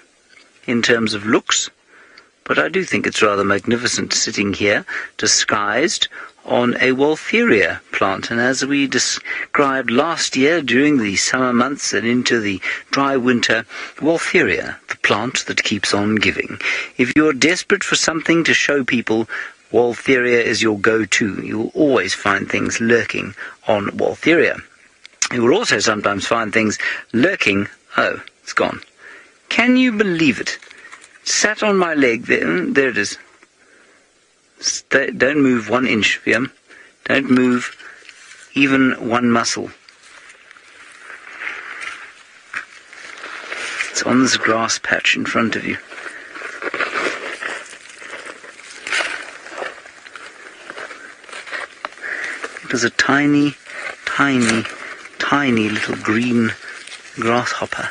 in terms of looks, but I do think it's rather magnificent sitting here, disguised on a Waltheria plant. And as we described last year during the summer months and into the dry winter, Waltheria, the plant that keeps on giving. If you're desperate for something to show people, Waltheria is your go-to. You'll always find things lurking on Waltheria. You will also sometimes find things lurking. Oh, it's gone. Can you believe it? Sat on my leg there. There it is. Don't move 1 inch, Viam. Don't move even one muscle. It's on this grass patch in front of you. It was a tiny, tiny, tiny little green grasshopper.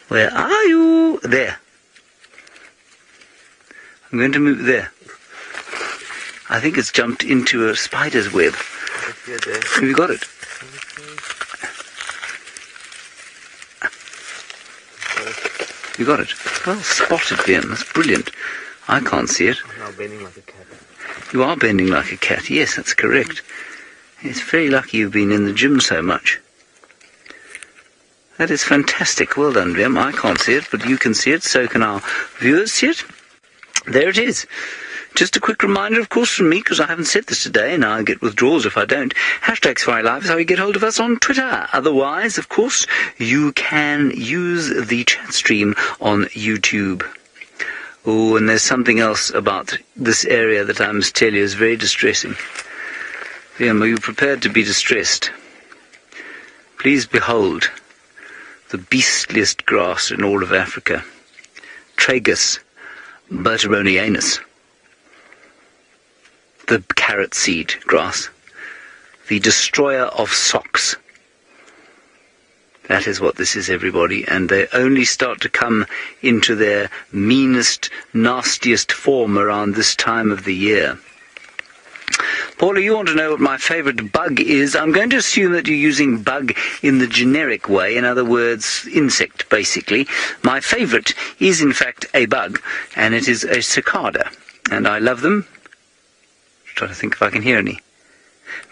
Where are you? There. I'm going to move there. I think it's jumped into a spider's web. Have you got it? You got it? Well spotted, Ben. That's brilliant. I can't see it. I'm now bending like a cat. You are bending like a cat. Yes, that's correct. It's very lucky you've been in the gym so much. That is fantastic. Well done, Vim. I can't see it, but you can see it. So can our viewers see it. There it is. Just a quick reminder, of course, from me, because I haven't said this today, and I get withdrawals if I don't. #SafariLive is how you get hold of us on Twitter. Otherwise, of course, you can use the chat stream on YouTube. Oh, and there's something else about this area that I must tell you is very distressing. Liam, are you prepared to be distressed? Please behold the beastliest grass in all of Africa, Tragus berteronianus, the carrot seed grass, the destroyer of socks. That is what this is, everybody, and they only start to come into their meanest, nastiest form around this time of the year. Paula, you want to know what my favourite bug is? I'm going to assume that you're using bug in the generic way, in other words, insect, basically. My favourite is, in fact, a bug, and it is a cicada, and I love them. Trying to think if I can hear any,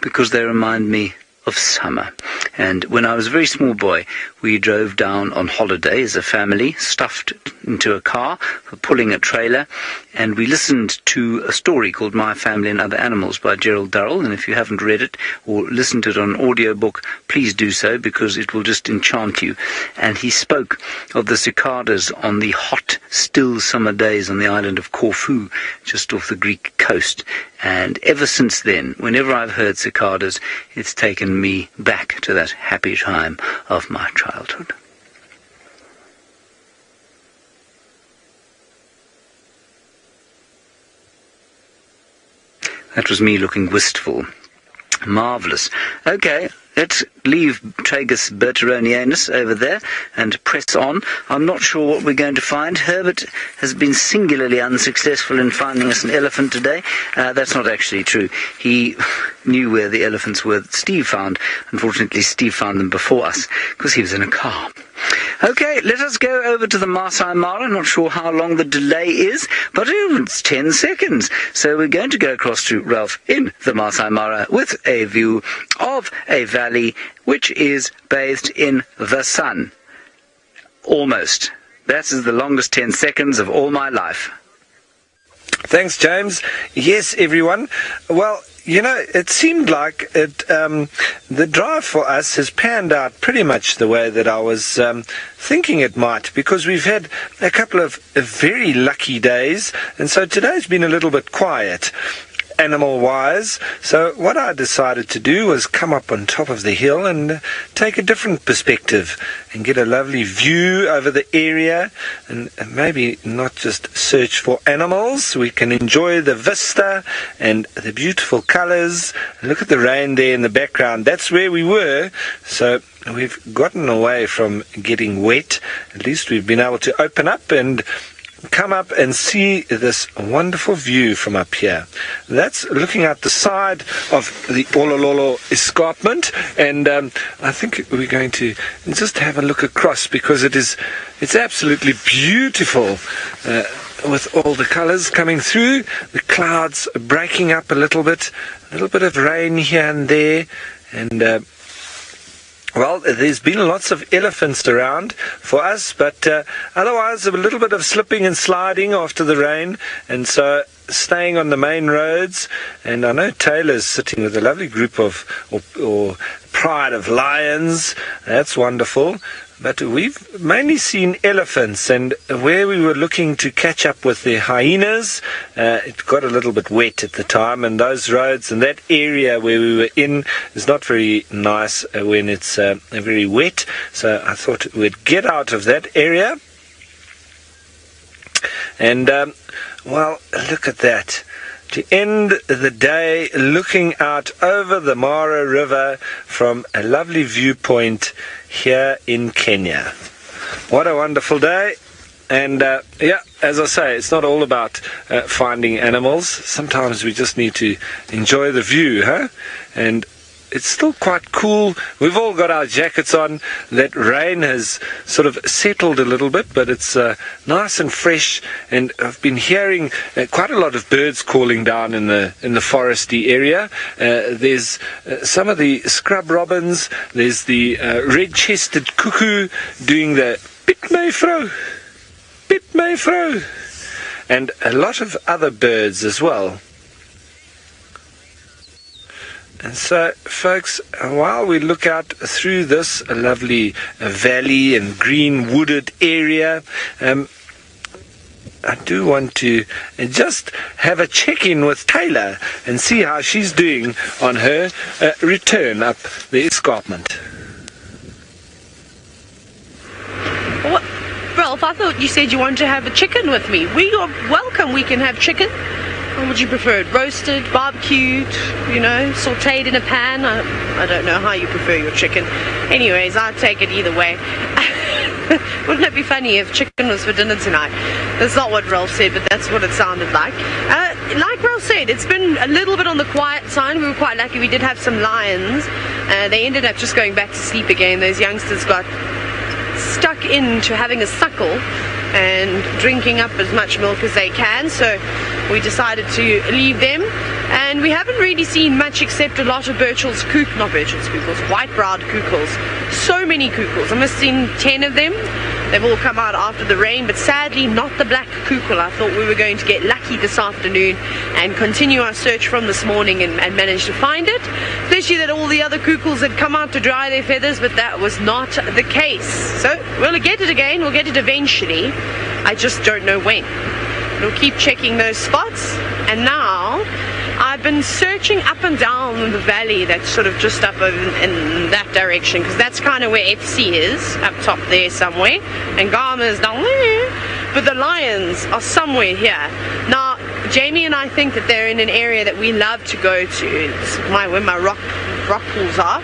because they remind me of summer. And when I was a very small boy, we drove down on holiday as a family, stuffed into a car, pulling a trailer, and we listened to a story called My Family and Other Animals by Gerald Durrell. And if you haven't read it or listened to it on an audiobook, please do so, because it will just enchant you. And he spoke of the cicadas on the hot, still summer days on the island of Corfu, just off the Greek coast. And ever since then, whenever I've heard cicadas, it's taken me back to that happy time of my childhood. That was me looking wistful. Marvellous. Okay, let's leave Tragus berteronianus over there and press on. I'm not sure what we're going to find. Herbert has been singularly unsuccessful in finding us an elephant today. That's not actually true. He knew where the elephants were that Steve found. Unfortunately, Steve found them before us because he was in a car. Okay, let us go over to the Masai Mara. Not sure how long the delay is, but it's 10 seconds. So we're going to go across to Ralph in the Masai Mara with a view of a valley which is bathed in the sun. Almost. That is the longest 10 seconds of all my life. Thanks, James. Yes, everyone. Well, you know, it seemed like the drive for us has panned out pretty much the way that I was thinking it might, because we've had a couple of very lucky days, and so today's been a little bit quiet, animal-wise. So what I decided to do was come up on top of the hill and take a different perspective and get a lovely view over the area, and maybe not just search for animals. We can enjoy the vista and the beautiful colours. Look at the rain there in the background. That's where we were. So we've gotten away from getting wet. At least we've been able to open up and come up and see this wonderful view from up here. That's looking at the side of the Olololo escarpment, and I think we're going to just have a look across, because it's absolutely beautiful with all the colours coming through, the clouds breaking up a little bit of rain here and there, and well, there's been lots of elephants around for us, but otherwise a little bit of slipping and sliding after the rain, and so staying on the main roads. And I know Taylor's sitting with a lovely group of or pride of lions. That's wonderful. But we've mainly seen elephants, and where we were looking to catch up with the hyenas, it got a little bit wet at the time, and those roads and that area where we were in is not very nice when it's very wet. So I thought we'd get out of that area. And, well, look at that. To end the day looking out over the Mara River from a lovely viewpoint here in Kenya. What a wonderful day. And yeah, as I say, it's not all about finding animals. Sometimes we just need to enjoy the view, huh? And it's still quite cool. We've all got our jackets on. That rain has sort of settled a little bit, but it's nice and fresh. And I've been hearing quite a lot of birds calling down in the foresty area. There's some of the scrub robins. There's the red-chested cuckoo doing the pit my vrou, and a lot of other birds as well. And so, folks, while we look out through this lovely valley and green wooded area, I do want to just have a check-in with Taylor and see how she's doing on her return up the escarpment. What? Ralph, I thought you said you wanted to have a chicken with me. We are welcome. We can have chicken. Or would you prefer it roasted, barbecued, you know, sauteed in a pan? I don't know how you prefer your chicken. Anyways, I'd take it either way. Wouldn't it be funny if chicken was for dinner tonight? That's not what Ralph said, but that's what it sounded like. Like Ralph said, it's been a little bit on the quiet side. We were quite lucky. We did have some lions. They ended up just going back to sleep again. Those youngsters got stuck into having a suckle and drinking up as much milk as they can, so we decided to leave them. And we haven't really seen much except a lot of white-browed kukels. So many kukels. I must have seen 10 of them. They've all come out after the rain, but sadly not the black kukul. I thought we were going to get lucky this afternoon and continue our search from this morning and manage to find it. Especially that all the other kukels had come out to dry their feathers, but that was not the case. So we'll get it again. We'll get it eventually. I just don't know when. We'll keep checking those spots. And now I've been searching up and down the valley that's sort of just up in that direction, because that's kind of where FC is, up top there somewhere. Angama is down there. But the lions are somewhere here. Now, Jamie and I think that they're in an area that we love to go to. It's where my rock pools are.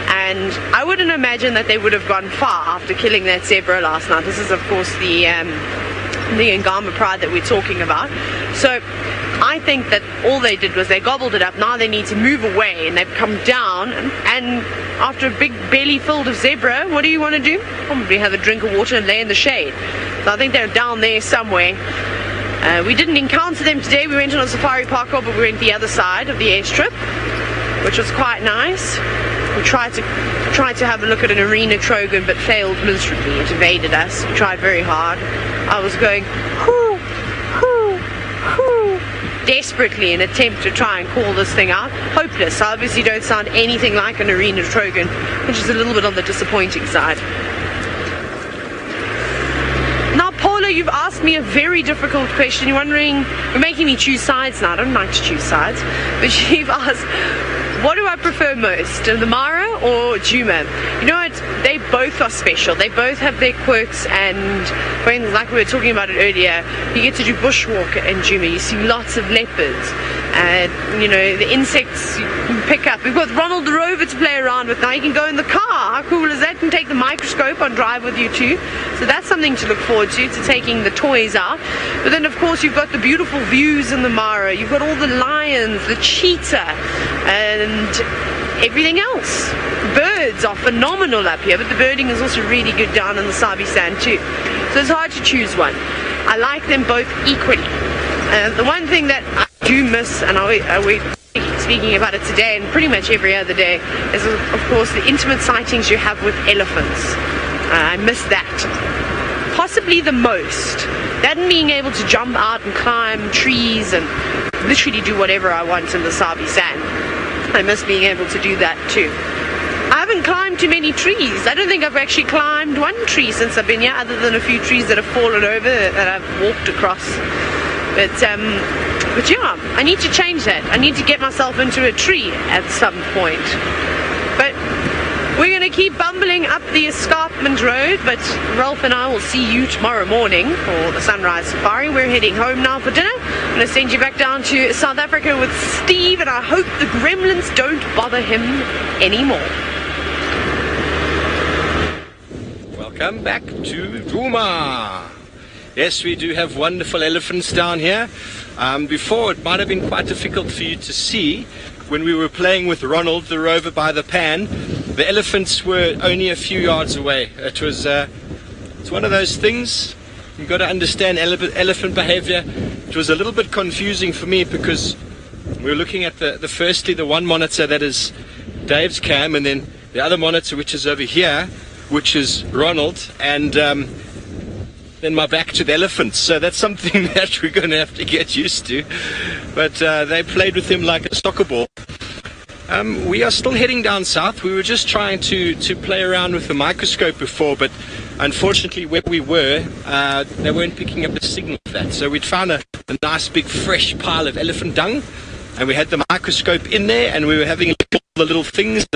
And I wouldn't imagine that they would have gone far after killing that zebra last night. This is, of course, the Angama pride that we're talking about. So I think that all they did was they gobbled it up. Now they need to move away, and they've come down, and after a big belly filled of zebra, what do you want to do? Probably have a drink of water and lay in the shade. So I think they're down there somewhere. We didn't encounter them today. We went on a safari park, but we went the other side of the airstrip, which was quite nice. We tried to have a look at an arena trogon, but failed miserably. It evaded us. We tried very hard. I was going hoo, hoo, hoo, desperately in an attempt to try and call this thing out. Hopeless. I obviously don't sound anything like an arena trogon, which is a little bit on the disappointing side. Now, Paula, you've asked me a very difficult question. You're wondering, you're making me choose sides now. I don't like to choose sides. But you've asked, what do I prefer most, the Mara or Djuma? You know what, they both are special. They both have their quirks, and like we were talking about it earlier, you get to do bushwalk in Djuma. You see lots of leopards, and you know, the insects you can pick up. We've got Ronald the Rover to play around with now. You can go in the car. How cool is that? You can take the microscope on drive with you too. So that's something to look forward to taking the toys out. But then of course you've got the beautiful views in the Mara. You've got all the lions, the cheetah, and everything else. Birds are phenomenal up here, but the birding is also really good down in the Sabi sand too. So it's hard to choose one. I like them both equally. The one thing that I do miss, and we're speaking about it today and pretty much every other day, is of course the intimate sightings you have with elephants. I miss that. Possibly the most. That and being able to jump out and climb trees and literally do whatever I want in the Sabi sand. I miss being able to do that too. I haven't climbed too many trees. I don't think I've actually climbed one tree since I've been here, other than a few trees that have fallen over that I've walked across. But yeah, I need to change that. I need to get myself into a tree at some point. But we're going to keep bumbling up the escarpment road, but Ralph and I will see you tomorrow morning for the sunrise safari. We're heading home now for dinner. I'm going to send you back down to South Africa with Steve, and I hope the gremlins don't bother him anymore. Welcome back to Djuma. Yes, we do have wonderful elephants down here. Before, it might have been quite difficult for you to see. When we were playing with Ronald the Rover by the pan, the elephants were only a few yards away. It's one of those things, you've got to understand elephant behavior. It was a little bit confusing for me because we were looking at firstly the one monitor that is Dave's cam, and then the other monitor which is over here, which is Ronald, and then my back to the elephants. So that's something that we're going to have to get used to. But they played with him like a soccer ball. We are still heading down south. We were just trying to play around with the microscope before, but unfortunately, where we were, they weren't picking up the signal of that. So we'd found a nice big fresh pile of elephant dung, and we had the microscope in there, and we were having a look at all the little things.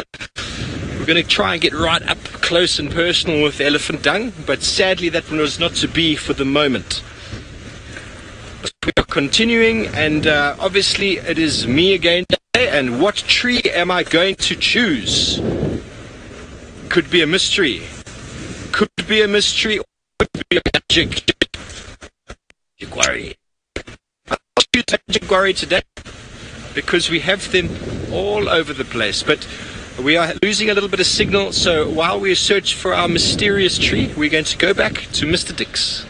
We're going to try and get right up close and personal with the elephant dung, but sadly that was not to be for the moment. We are continuing, and obviously it is me again today, and what tree am I going to choose? Could be a mystery. Could be a mystery, or could be a magic worry. I'll choose magic worry today because we have them all over the place, but we are losing a little bit of signal, so while we search for our mysterious tree, we're going to go back to Mr. Dix.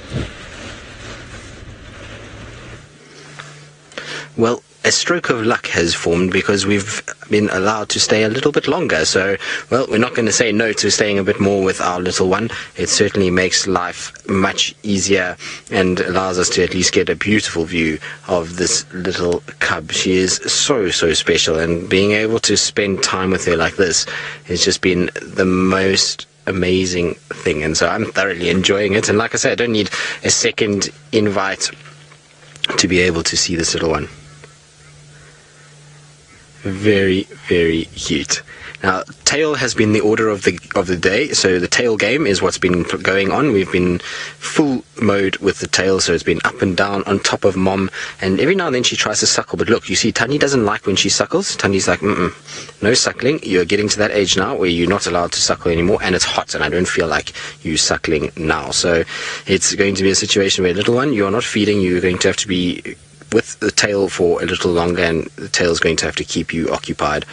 Well, a stroke of luck has formed because we've been allowed to stay a little bit longer. So, well, we're not going to say no to staying a bit more with our little one. It certainly makes life much easier and allows us to at least get a beautiful view of this little cub. She is so, so special, and being able to spend time with her like this has just been the most amazing thing. And so I'm thoroughly enjoying it. And like I said, I don't need a second invite to be able to see this little one. Very, very cute. Now, tail has been the order of the day, so the tail game is what's been going on. We've been full mode with the tail, so it's been up and down on top of mom, and every now and then she tries to suckle, but look, you see, Thandi doesn't like when she suckles. Thandi's like, no suckling. You're getting to that age now where you're not allowed to suckle anymore, and it's hot, and I don't feel like you suckling now. So it's going to be a situation where, little one, you're not feeding, you're going to have to be with the tail for a little longer, and the tail's going to have to keep you occupied.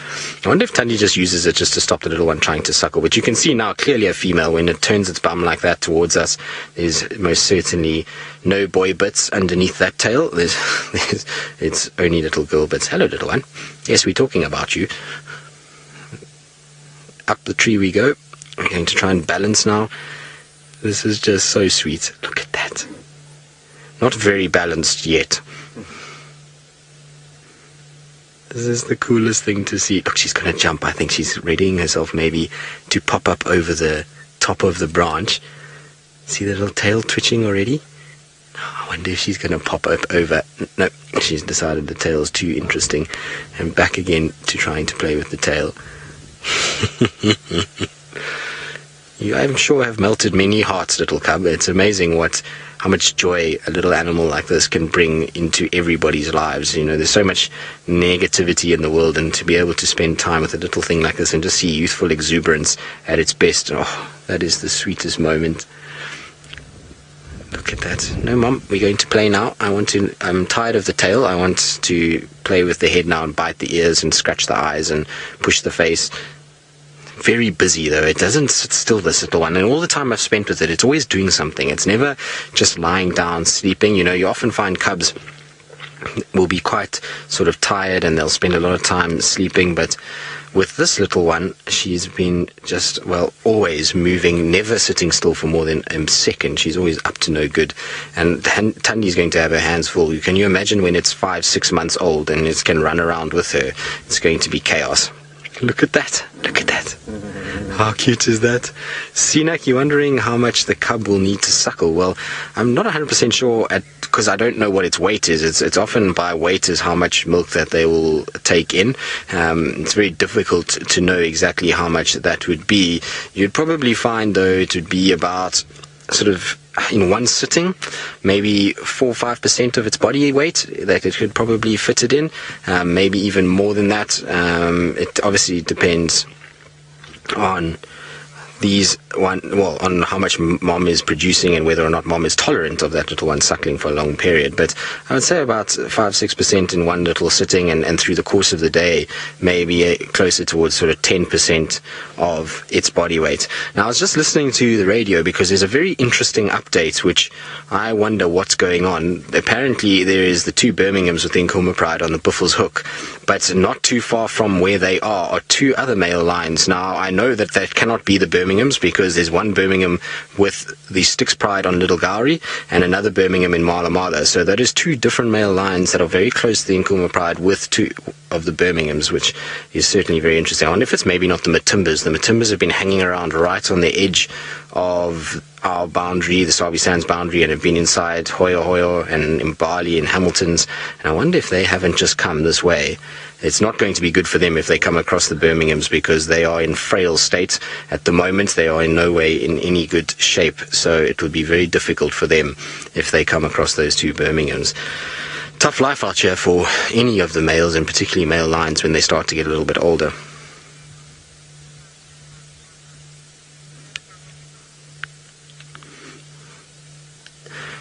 I wonder if Thandi just uses it just to stop the little one trying to suckle, but you can see now clearly a female. When it turns its bum like that towards us, there's most certainly no boy bits underneath that tail. It's only little girl bits. Hello, little one. Yes, we're talking about you. Up the tree we go. We're going to try and balance now. This is just so sweet. Look at that. Not very balanced yet. This is the coolest thing to see. Look, she's going to jump. I think she's readying herself maybe to pop up over the top of the branch. See the little tail twitching already? I wonder if she's going to pop up over. No, she's decided the tail's too interesting. And back again to trying to play with the tail. You, I'm sure, have melted many hearts, little cub. It's amazing how much joy a little animal like this can bring into everybody's lives. You know, there's so much negativity in the world, and to be able to spend time with a little thing like this and just see youthful exuberance at its best, that is the sweetest moment. Look at that. No, Mom, we're going to play now. I'm tired of the tail. I want to play with the head now and bite the ears and scratch the eyes and push the face. Very busy, though. It doesn't sit still, this little one, and all the time I've spent with it, it's always doing something. It's never just lying down sleeping. You know, you often find cubs will be quite sort of tired and they'll spend a lot of time sleeping, but with this little one, she's been just, well, always moving, never sitting still for more than a second. She's always up to no good, and Thandi's going to have her hands full. Can you imagine when it's 5-6 months old and it can run around with her? It's going to be chaos. Look at that. Look at that. How cute is that? Sinak, you're wondering how much the cub will need to suckle. Well, I'm not 100% sure because I don't know what its weight is. It's often by weight is how much milk that they will take in. It's very difficult to know exactly how much that would be. You'd probably find, though, it would be about sort of in one sitting, maybe 4 or 5% of its body weight that it could probably fit it in, maybe even more than that. It obviously depends on on how much mom is producing and whether or not mom is tolerant of that little one suckling for a long period. But I would say about 5-6% in one little sitting, and through the course of the day, maybe closer towards sort of 10% of its body weight. Now, I was just listening to the radio because there's a very interesting update, which I wonder what's going on. Apparently, there is the 2 Birminghams within Angama Pride on the Buffel's Hook, but not too far from where they are 2 other male lions. Now, I know that cannot be the Birminghams because there's one Birmingham with the Styx Pride on Little Gowrie and another Birmingham in Mala Mala. So that is 2 different male lions that are very close to the Angama Pride with 2 of the Birminghams, which is certainly very interesting. I wonder if it's maybe not the Matimbas. The Matimbas have been hanging around right on the edge of our boundary, the Sabi Sands boundary, and have been inside Hoyo Hoyo and Mbali and Hamilton's. And I wonder if they haven't just come this way. It's not going to be good for them if they come across the Birminghams, because they are in frail state at the moment. They are in no way in any good shape. So it would be very difficult for them if they come across those two Birminghams. Tough life out here for any of the males, and particularly male lions when they start to get a little bit older.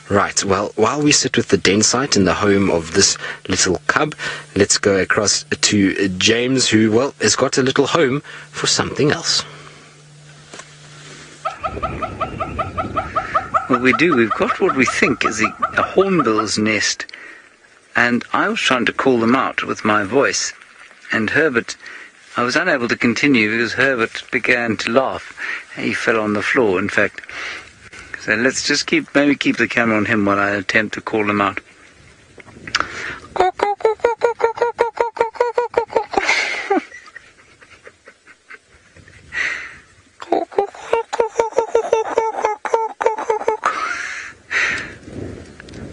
Right, well, while we sit with the den site in the home of this little cub, let's go across to James, who, well, has got a little home for something else. Well, we do. We've got what we think is a hornbill's nest, and I was trying to call them out with my voice, and Herbert, I was unable to continue because Herbert began to laugh. He fell on the floor, in fact. So let's just maybe keep the camera on him while I attempt to call him out.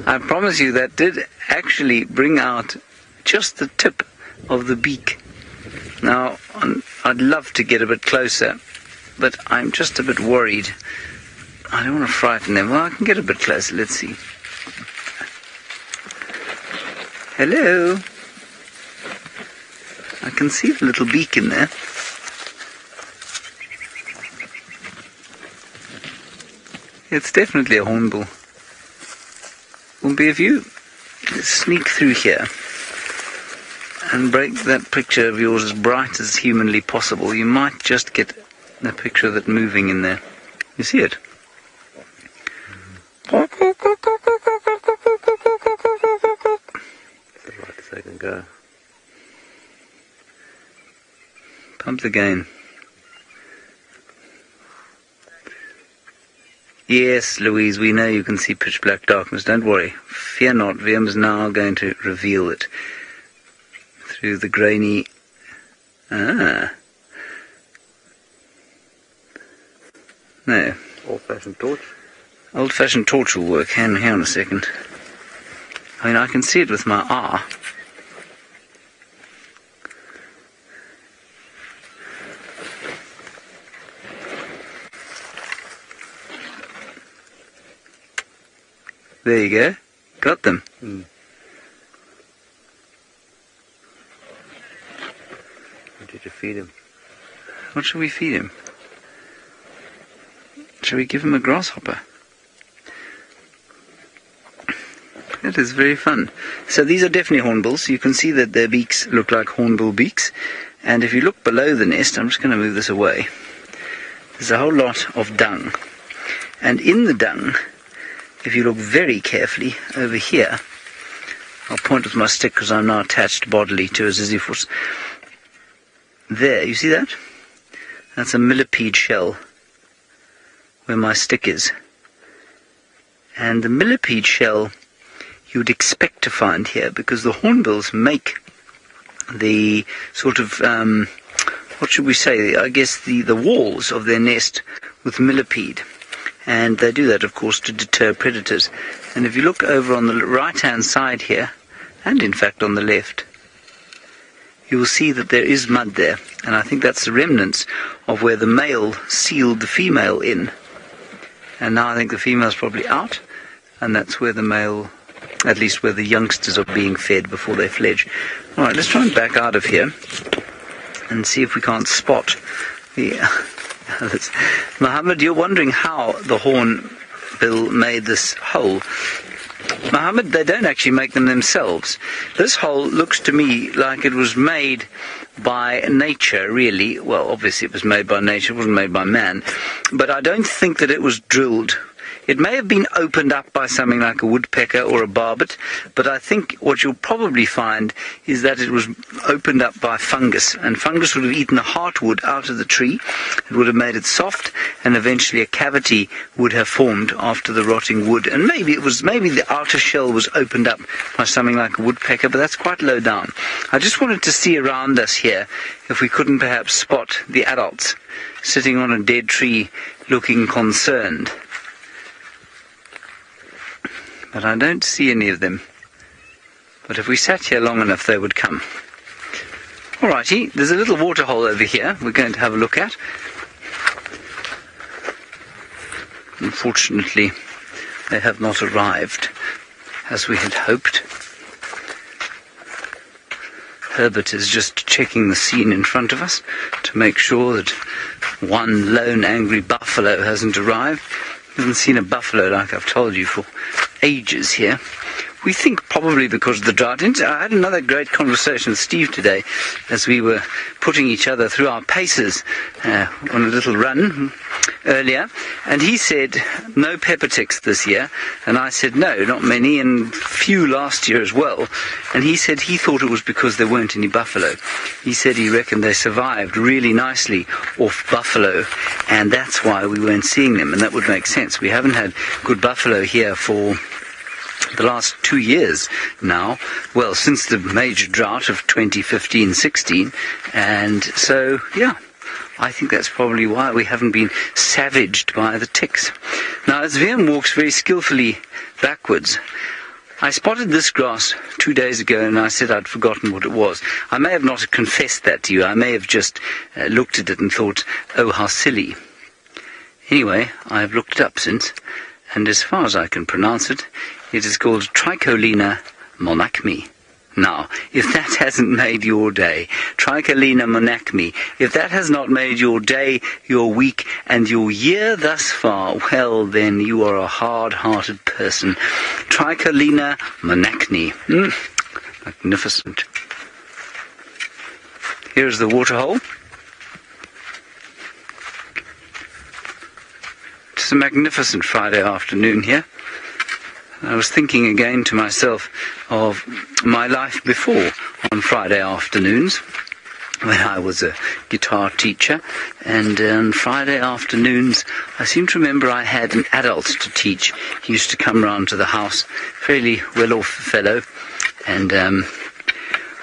I promise you that did actually bring out just the tip of the beak. Now, I'd love to get a bit closer, but I'm just a bit worried. I don't want to frighten them. Well, I can get a bit closer. Let's see. Hello. I can see the little beak in there. It's definitely a hornbill. If you sneak through here and break that picture of yours as bright as humanly possible, you might just get a picture of it moving in there. You see it? Go. Pump again. Yes, Louise, we know you can see pitch black darkness. Don't worry. Fear not. VM is now going to reveal it through the grainy... No. Old-fashioned torch? Old-fashioned torch will work. Hang on a second. I mean, I can see it with my eye. There you go. Got them. What did you feed him? What should we feed him? Shall we give him a grasshopper? That is very fun. So these are definitely hornbills. You can see that their beaks look like hornbill beaks. And if you look below the nest, I'm just going to move this away. There's a whole lot of dung. And in the dung, if you look very carefully over here, I'll point with my stick because I'm now attached bodily to a ziziphus. There, you see that? That's a millipede shell where my stick is. And the millipede shell you'd expect to find here because the hornbills make the sort of, what should we say, I guess the walls of their nest with millipede. And they do that, of course, to deter predators. And if you look over on the right-hand side here, and in fact on the left, you will see that there is mud there. And I think that's the remnants of where the male sealed the female in. And now I think the female's probably out, and that's where the male, at least where the youngsters are being fed before they fledge. All right, let's try and back out of here and see if we can't spot the... Mohammed, you're wondering how the hornbill made this hole. Mohammed, they don't actually make them themselves. This hole looks to me like it was made by nature, really. Well, obviously it was made by nature, it wasn't made by man. But I don't think that it was drilled It may have been opened up by something like a woodpecker or a barbet, but I think what you'll probably find is that it was opened up by fungus, and fungus would have eaten the heartwood out of the tree. It would have made it soft, and eventually a cavity would have formed after the rotting wood. And maybe the outer shell was opened up by something like a woodpecker, but that's quite low down. I just wanted to see around us here if we couldn't perhaps spot the adults sitting on a dead tree looking concerned. But I don't see any of them. But if we sat here long enough, they would come. Alrighty, there's a little waterhole over here we're going to have a look at. Unfortunately, they have not arrived as we had hoped. Herbert is just checking the scene in front of us to make sure that one lone angry buffalo hasn't arrived. We haven't seen a buffalo, like I've told you, for ages here. We think probably because of the drought. I had another great conversation with Steve today as we were putting each other through our paces on a little run earlier, and he said no pepper ticks this year, and I said no, not many, and few last year as well. And he said he thought it was because there weren't any buffalo. He said he reckoned they survived really nicely off buffalo, and that's why we weren't seeing them, and that would make sense. We haven't had good buffalo here for the last 2 years now, well, since the major drought of 2015-16, and so, yeah, I think that's probably why we haven't been savaged by the ticks. Now, as Viam walks very skillfully backwards, I spotted this grass 2 days ago, and I said I'd forgotten what it was. I may have not confessed that to you. I may have just looked at it and thought, oh, how silly. Anyway, I've looked it up since, and as far as I can pronounce it, it is called Tricholinea monachmi. Now, if that hasn't made your day, Tricholinea monachmi, if that has not made your day, your week, and your year thus far, well, then you are a hard-hearted person. Tricholinea monachmi. Magnificent. Here's the waterhole. It's a magnificent Friday afternoon here. I was thinking again to myself of my life before on Friday afternoons when I was a guitar teacher, and on Friday afternoons I seem to remember I had an adult to teach. He used to come round to the house, fairly well-off fellow, and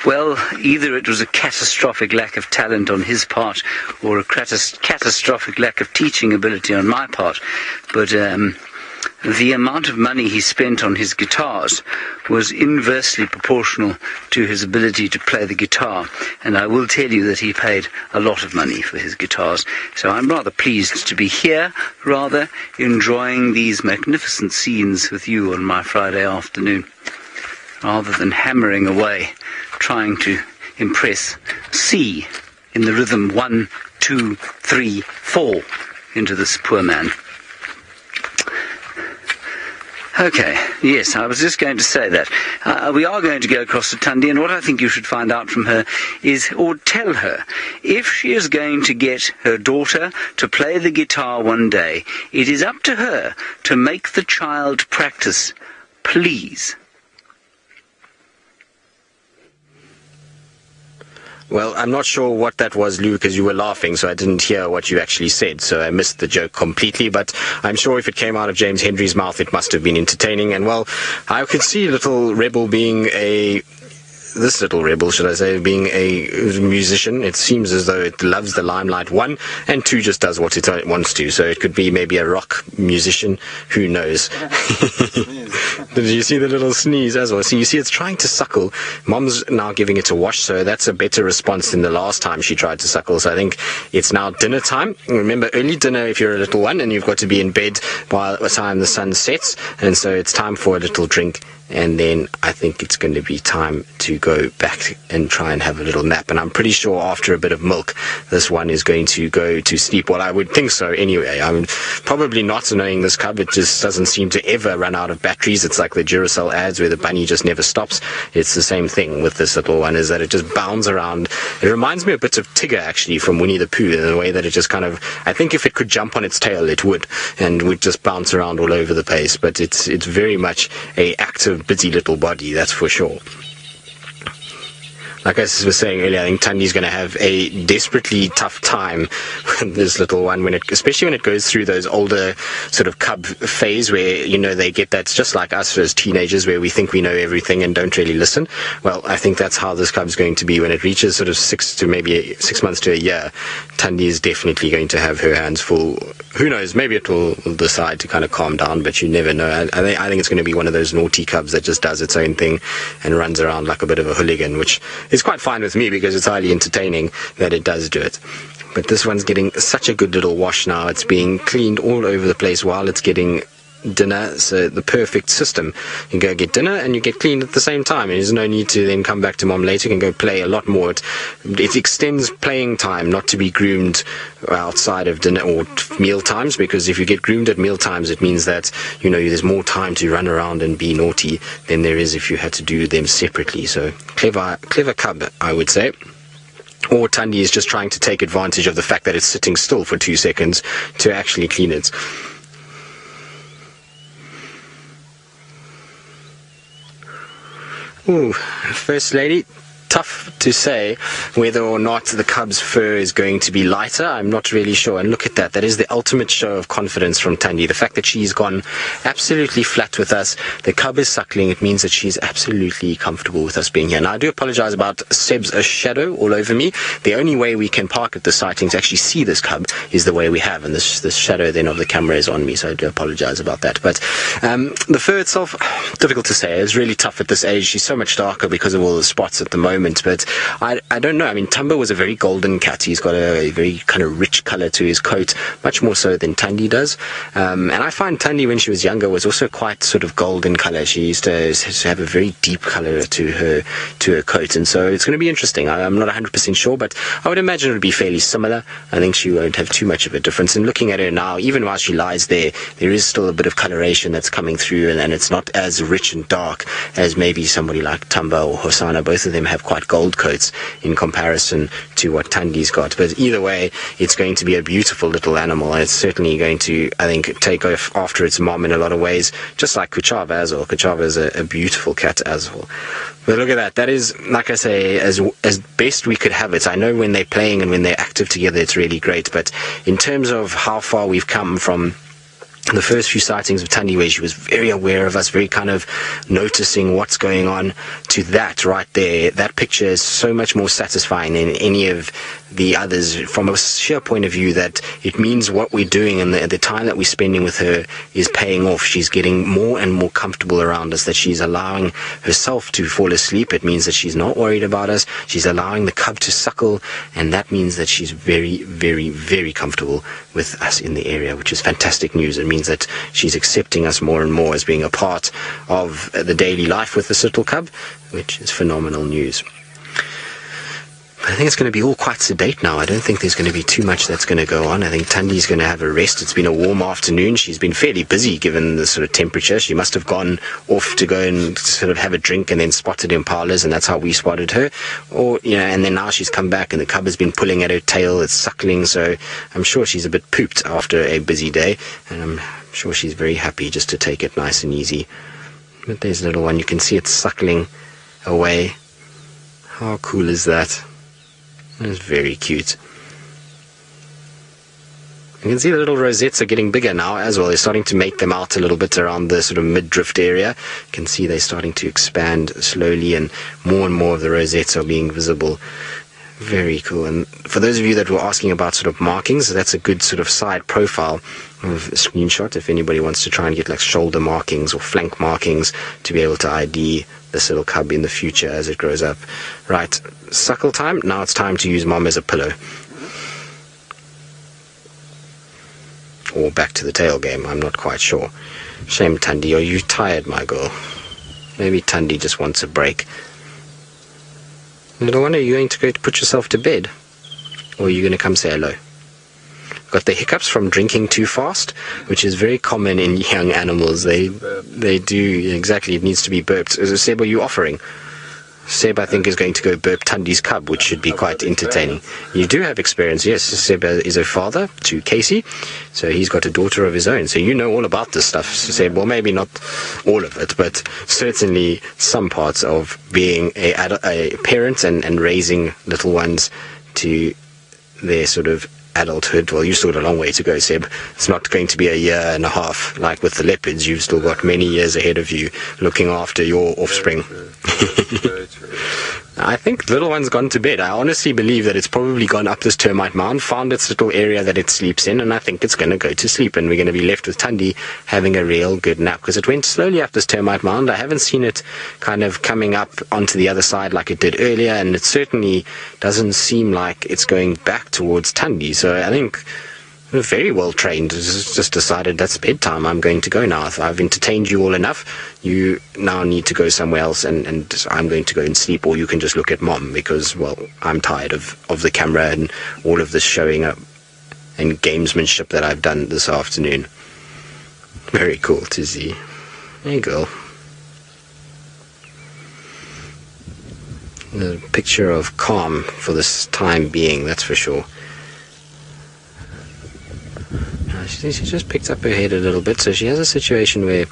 well, either it was a catastrophic lack of talent on his part or a catastrophic lack of teaching ability on my part, but the amount of money he spent on his guitars was inversely proportional to his ability to play the guitar, and I will tell you that he paid a lot of money for his guitars. So I'm rather pleased to be here, rather enjoying these magnificent scenes with you on my Friday afternoon, rather than hammering away, trying to impress C in the rhythm 1, 2, 3, 4 into this poor man. Okay, yes, I was just going to say that. We are going to go across to Thandi, and what I think you should find out from her is, or tell her, if she is going to get her daughter to play the guitar one day, it is up to her to make the child practice, please. Well, I'm not sure what that was, Lou, because you were laughing, so I didn't hear what you actually said, so I missed the joke completely, but I'm sure if it came out of James Hendry's mouth, it must have been entertaining, and well, I could see little Rebel being this little rebel, should I say, being a musician. It seems as though it loves the limelight, 1, and 2 just does what it wants to, so it could be maybe a rock musician, who knows. Did you see the little sneeze as well? So you see it's trying to suckle. Mom's now giving it a wash, so that's a better response than the last time she tried to suckle. So I think it's now dinner time. Remember, early dinner if you're a little one, and you've got to be in bed by the time the sun sets, and so it's time for a little drink, and then I think it's going to be time to go back and try and have a little nap. And I'm pretty sure after a bit of milk, this one is going to go to sleep. Well, I would think so anyway. I'm probably not knowing this cub. It just doesn't seem to ever run out of batteries. It's like the Duracell ads where the bunny just never stops. It's the same thing with this little one, is that it just bounds around. It reminds me a bit of Tigger, actually, from Winnie the Pooh, in the way that it just kind of, I think if it could jump on its tail, it would, and would just bounce around all over the place. But it's very much a active, busy little body, that's for sure. Like I was saying earlier, I think Thandi's going to have a desperately tough time with this little one, especially when it goes through those older sort of cub phase where, you know, they get that, just like us as teenagers, where we think we know everything and don't really listen. Well, I think that's how this cub's going to be when it reaches sort of 6 months to a year. Thandi is definitely going to have her hands full. Who knows, maybe it will decide to kind of calm down, but you never know. I think it's going to be one of those naughty cubs that just does its own thing and runs around like a bit of a hooligan, which is quite fine with me because it's highly entertaining that it does do it. But this one's getting such a good little wash now. It's being cleaned all over the place while it's getting dinner, so the perfect system. You go get dinner and you get cleaned at the same time. There's no need to then come back to mom later. You can go play a lot more. It extends playing time, not to be groomed outside of dinner or meal times, because if you get groomed at meal times, it means that, you know, there's more time to run around and be naughty than there is if you had to do them separately. So clever cub, I would say. Or Thandi is just trying to take advantage of the fact that it's sitting still for 2 seconds to actually clean it. Ooh, First Lady. Tough to say whether or not the cub's fur is going to be lighter. I'm not really sure. And look at that. That is the ultimate show of confidence from Thandi. The fact that she's gone absolutely flat with us. The cub is suckling. It means that she's absolutely comfortable with us being here. Now, I do apologize about Seb's shadow all over me. The only way we can park at the sighting to actually see this cub is the way we have. And this shadow then of the camera is on me. So I do apologize about that. But the fur itself, difficult to say. It's really tough at this age. She's so much darker because of all the spots at the moment. But I don't know. I mean, Tumba was a very golden cat. He's got a very kind of rich color to his coat, much more so than Thandi does. And I find Thandi, when she was younger, was also quite sort of golden color. She used to have a very deep color to her coat. And so it's going to be interesting. I'm not 100% sure, but I would imagine it would be fairly similar. I think she won't have too much of a difference. And looking at her now, even while she lies there, there is still a bit of coloration that's coming through, and it's not as rich and dark as maybe somebody like Tumba or Hosana. Both of them have quite gold coats in comparison to what Thandi's got. But either way, it's going to be a beautiful little animal, and it's certainly going to, I think, take off after its mom in a lot of ways, just like Kuchava as well. Kuchava is a beautiful cat as well. But look at that. That is, like I say, as best we could have it. I know when they're playing and when they're active together, it's really great. But in terms of how far we've come from the first few sightings of Thandi, where she was very aware of us, very kind of noticing what's going on, to that right there, that picture is so much more satisfying than any of the others, from a sheer point of view that it means what we're doing and the time that we're spending with her is paying off. She's getting more and more comfortable around us, that she's allowing herself to fall asleep. It means that she's not worried about us. She's allowing the cub to suckle, and that means that she's very, very, very comfortable with us in the area, which is fantastic news. It means that she's accepting us more and more as being a part of the daily life with this little cub, which is phenomenal news. I think it's going to be all quite sedate now. I don't think there's going to be too much that's going to go on. I think Thandi's going to have a rest. It's been a warm afternoon. She's been fairly busy given the sort of temperature. She must have gone off to go and sort of have a drink and then spotted impalas, and that's how we spotted her. Or, you know, and then now she's come back and the cub has been pulling at her tail. It's suckling, so I'm sure she's a bit pooped after a busy day, and I'm sure she's very happy just to take it nice and easy. But there's a little one. You can see it suckling away. How cool is that? It's very cute. You can see the little rosettes are getting bigger now as well. They're starting to make them out a little bit around the sort of mid-drift area. You can see they're starting to expand slowly, and more of the rosettes are being visible. Very cool. And for those of you that were asking about sort of markings, that's a good sort of side profile of a screenshot if anybody wants to try and get like shoulder markings or flank markings to be able to ID this little cub in the future as it grows up. Right, suckle time. Now it's time to use mom as a pillow. Or back to the tail game, I'm not quite sure. Shame, Thandi, are you tired, my girl? Maybe Thandi just wants a break. Little one, are you going to go to put yourself to bed? Or are you going to come say hello? Got the hiccups from drinking too fast, which is very common in young animals. They do, exactly, it needs to be burped. Seb, are you offering? Seb, I think, is going to go burp Thandi's cub, which should be quite entertaining. You do have experience, yes. Seb is a father to Casey, so he's got a daughter of his own. So you know all about this stuff, Seb. Well, maybe not all of it, but certainly some parts of being a parent and raising little ones to their sort of adulthood. Well, you've still got a long way to go, Seb. It's not going to be a year and a half like with the leopards. You've still got many years ahead of you looking after your offspring. I think the little one's gone to bed. I honestly believe that it's probably gone up this termite mound, found its little area that it sleeps in, and I think it's going to go to sleep, and we're going to be left with Thandi having a real good nap, because it went slowly up this termite mound. I haven't seen it kind of coming up onto the other side like it did earlier, and it certainly doesn't seem like it's going back towards Thandi. So I think we're very well trained. It's just decided that's bedtime. I'm going to go now. I've entertained you all enough. You now need to go somewhere else, and I'm going to go and sleep, or you can just look at Mom, because, well, I'm tired of the camera and all of this showing up and gamesmanship that I've done this afternoon. Very cool to see. There you go. A picture of calm for this time being, that's for sure. She just picked up her head a little bit, so she has a situation where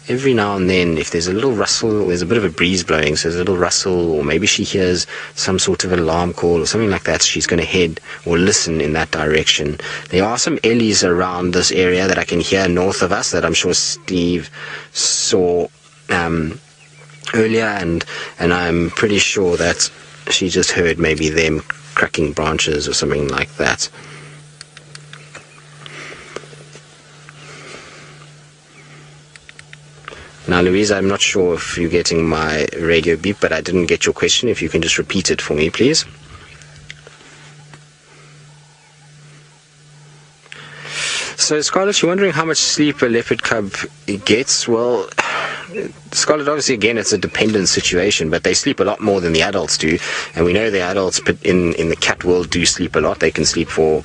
every now and then, if there's a little rustle, there's a bit of a breeze blowing, so there's a little rustle, or maybe she hears some sort of alarm call or something like that, so she's going to head or listen in that direction. There are some ellies around this area that I can hear north of us that I'm sure Steve saw earlier, and I'm pretty sure that she just heard maybe them cracking branches or something like that. Now, Louise, I'm not sure if you're getting my radio beep, but I didn't get your question. If you can just repeat it for me, please. So, Scarlett, you're wondering how much sleep a leopard cub gets? Well, Scarlett, obviously, again, it's a dependent situation, but they sleep a lot more than the adults do. And we know the adults in the cat world do sleep a lot. They can sleep for,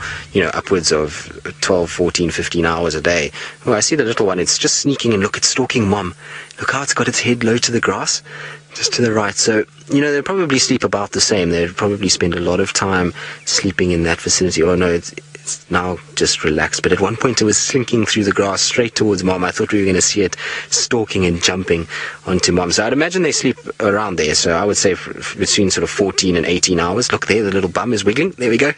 upwards of 12, 14, 15 hours a day. Well, I see the little one. It's just sneaking and look, it's stalking Mom. Look how it's got its head low to the grass, just to the right. So, they probably sleep about the same. They probably spend a lot of time sleeping in that vicinity. Oh, no, it's now just relaxed, but at one point it was slinking through the grass straight towards Mom. I thought we were going to see it stalking and jumping onto Mom. So I'd imagine they sleep around there. So I would say between sort of 14 and 18 hours. Look there, the little bum is wiggling. There we go.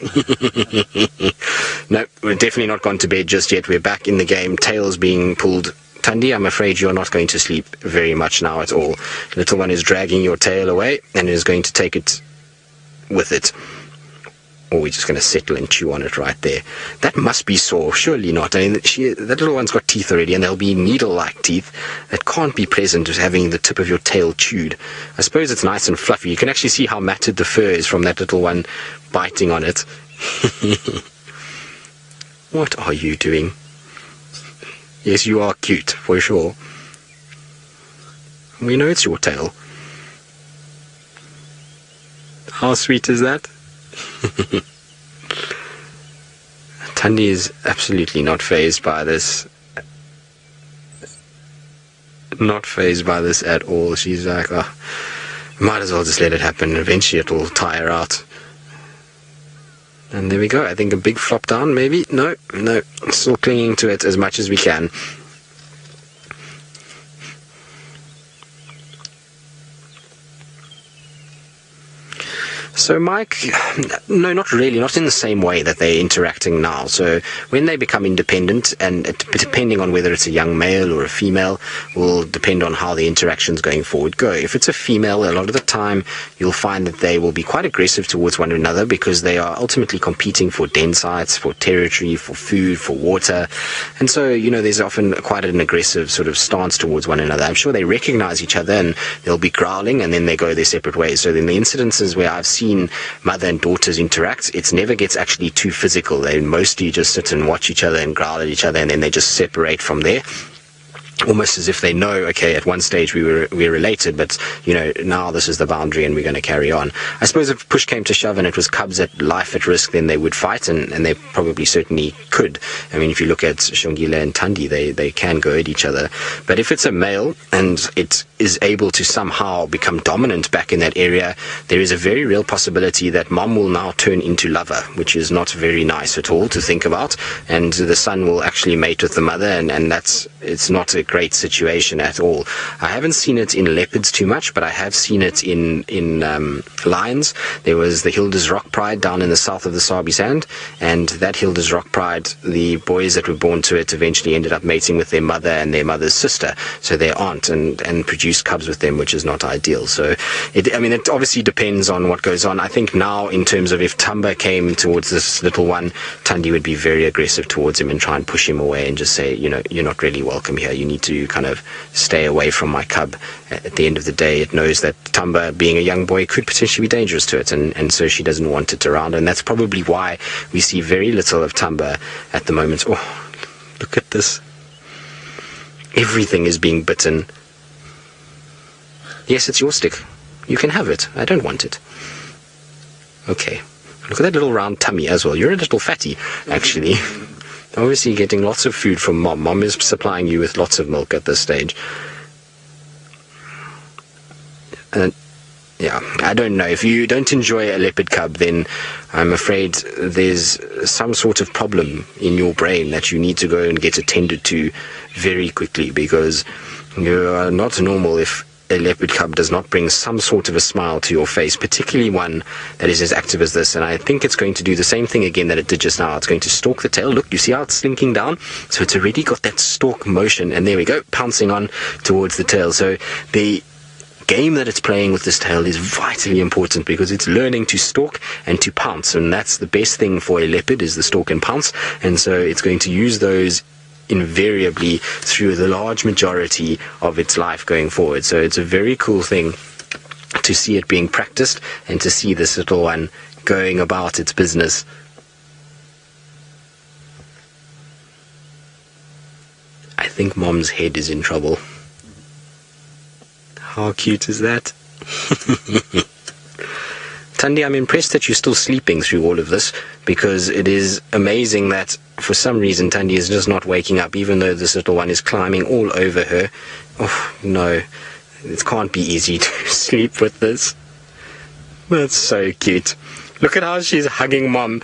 No, we're definitely not gone to bed just yet. We're back in the game. Tails being pulled. Thandi, I'm afraid you're not going to sleep very much now at all. Little one is dragging your tail away and is going to take it with it. Or we're just going to settle and chew on it right there. That must be sore. Surely not. I mean, that little one's got teeth already, and they'll be needle-like teeth that can't be pleasant as having the tip of your tail chewed. I suppose it's nice and fluffy. You can actually see how matted the fur is from that little one biting on it. What are you doing? Yes, you are cute, for sure. We know it's your tail. How sweet is that? Thandi is absolutely not fazed by this. Not fazed by this at all. She's like, oh, might as well just let it happen. Eventually it'll tire out. And there we go. I think a big flop down, maybe. No. Still clinging to it as much as we can. So, Mike, no, not really, not in the same way that they're interacting now. So when they become independent, and depending on whether it's a young male or a female, will depend on how the interactions going forward go. If it's a female, a lot of the time you'll find that they will be quite aggressive towards one another, because they are ultimately competing for den sites, for territory, for food, for water. And so, there's often quite an aggressive sort of stance towards one another. I'm sure they recognize each other and they'll be growling, and then they go their separate ways. So in the incidences where I've seen mother and daughters interact, it never gets actually too physical. They mostly just sit and watch each other and growl at each other, and then they just separate from there. almost as if they know, okay, at one stage we're related, but now this is the boundary and we're going to carry on. I suppose if push came to shove and it was cubs at life at risk, then they would fight, and they probably certainly could. I mean, if you look at Shongile and Thandi, they can go at each other. But if it's a male and it is able to somehow become dominant back in that area, there is a very real possibility that mom will now turn into lover, which is not very nice at all to think about, and the son will actually mate with the mother, and it's not a great situation at all. I haven't seen it in leopards too much, but I have seen it in lions. There was the Hilda's Rock Pride down in the south of the Sabi Sand, and that Hilda's Rock Pride, the boys that were born to it eventually ended up mating with their mother and their mother's sister, so their aunt, and produced cubs with them, which is not ideal. So it obviously depends on what goes on. I think now, in terms of if Tumba came towards this little one, Thandi would be very aggressive towards him and try and push him away and just say, you're not really welcome here. You need to kind of stay away from my cub. At the end of the day, it knows that Tumba, being a young boy, could potentially be dangerous to it, and so she doesn't want it around, and that's probably why we see very little of Tumba at the moment. Oh, look at this. Everything is being bitten. Yes, it's your stick. You can have it. I don't want it. Okay. Look at that little round tummy as well. You're a little fatty, actually. Obviously getting lots of food from mom. Mom is supplying you with lots of milk at this stage. And yeah, I don't know. If you don't enjoy a leopard cub, then I'm afraid there's some sort of problem in your brain that you need to go and get attended to very quickly, because you are not normal if a leopard cub does not bring some sort of a smile to your face, particularly one that is as active as this. And I think it's going to do the same thing again that it did just now. It's going to stalk the tail. Look, you see how it's slinking down? So it's already got that stalk motion, and there we go, pouncing on towards the tail. So the game that it's playing with this tail is vitally important, because it's learning to stalk and to pounce, and that's the best thing for a leopard, is the stalk and pounce. And so it's going to use those invariably through the large majority of its life going forward. So it's a very cool thing to see it being practiced, and to see this little one going about its business. I think mom's head is in trouble. How cute is that? Thandi, I'm impressed that you're still sleeping through all of this, because it is amazing that for some reason Thandi is just not waking up, even though this little one is climbing all over her. Oh no, it can't be easy to sleep with this. That's so cute. Look at how she's hugging mom.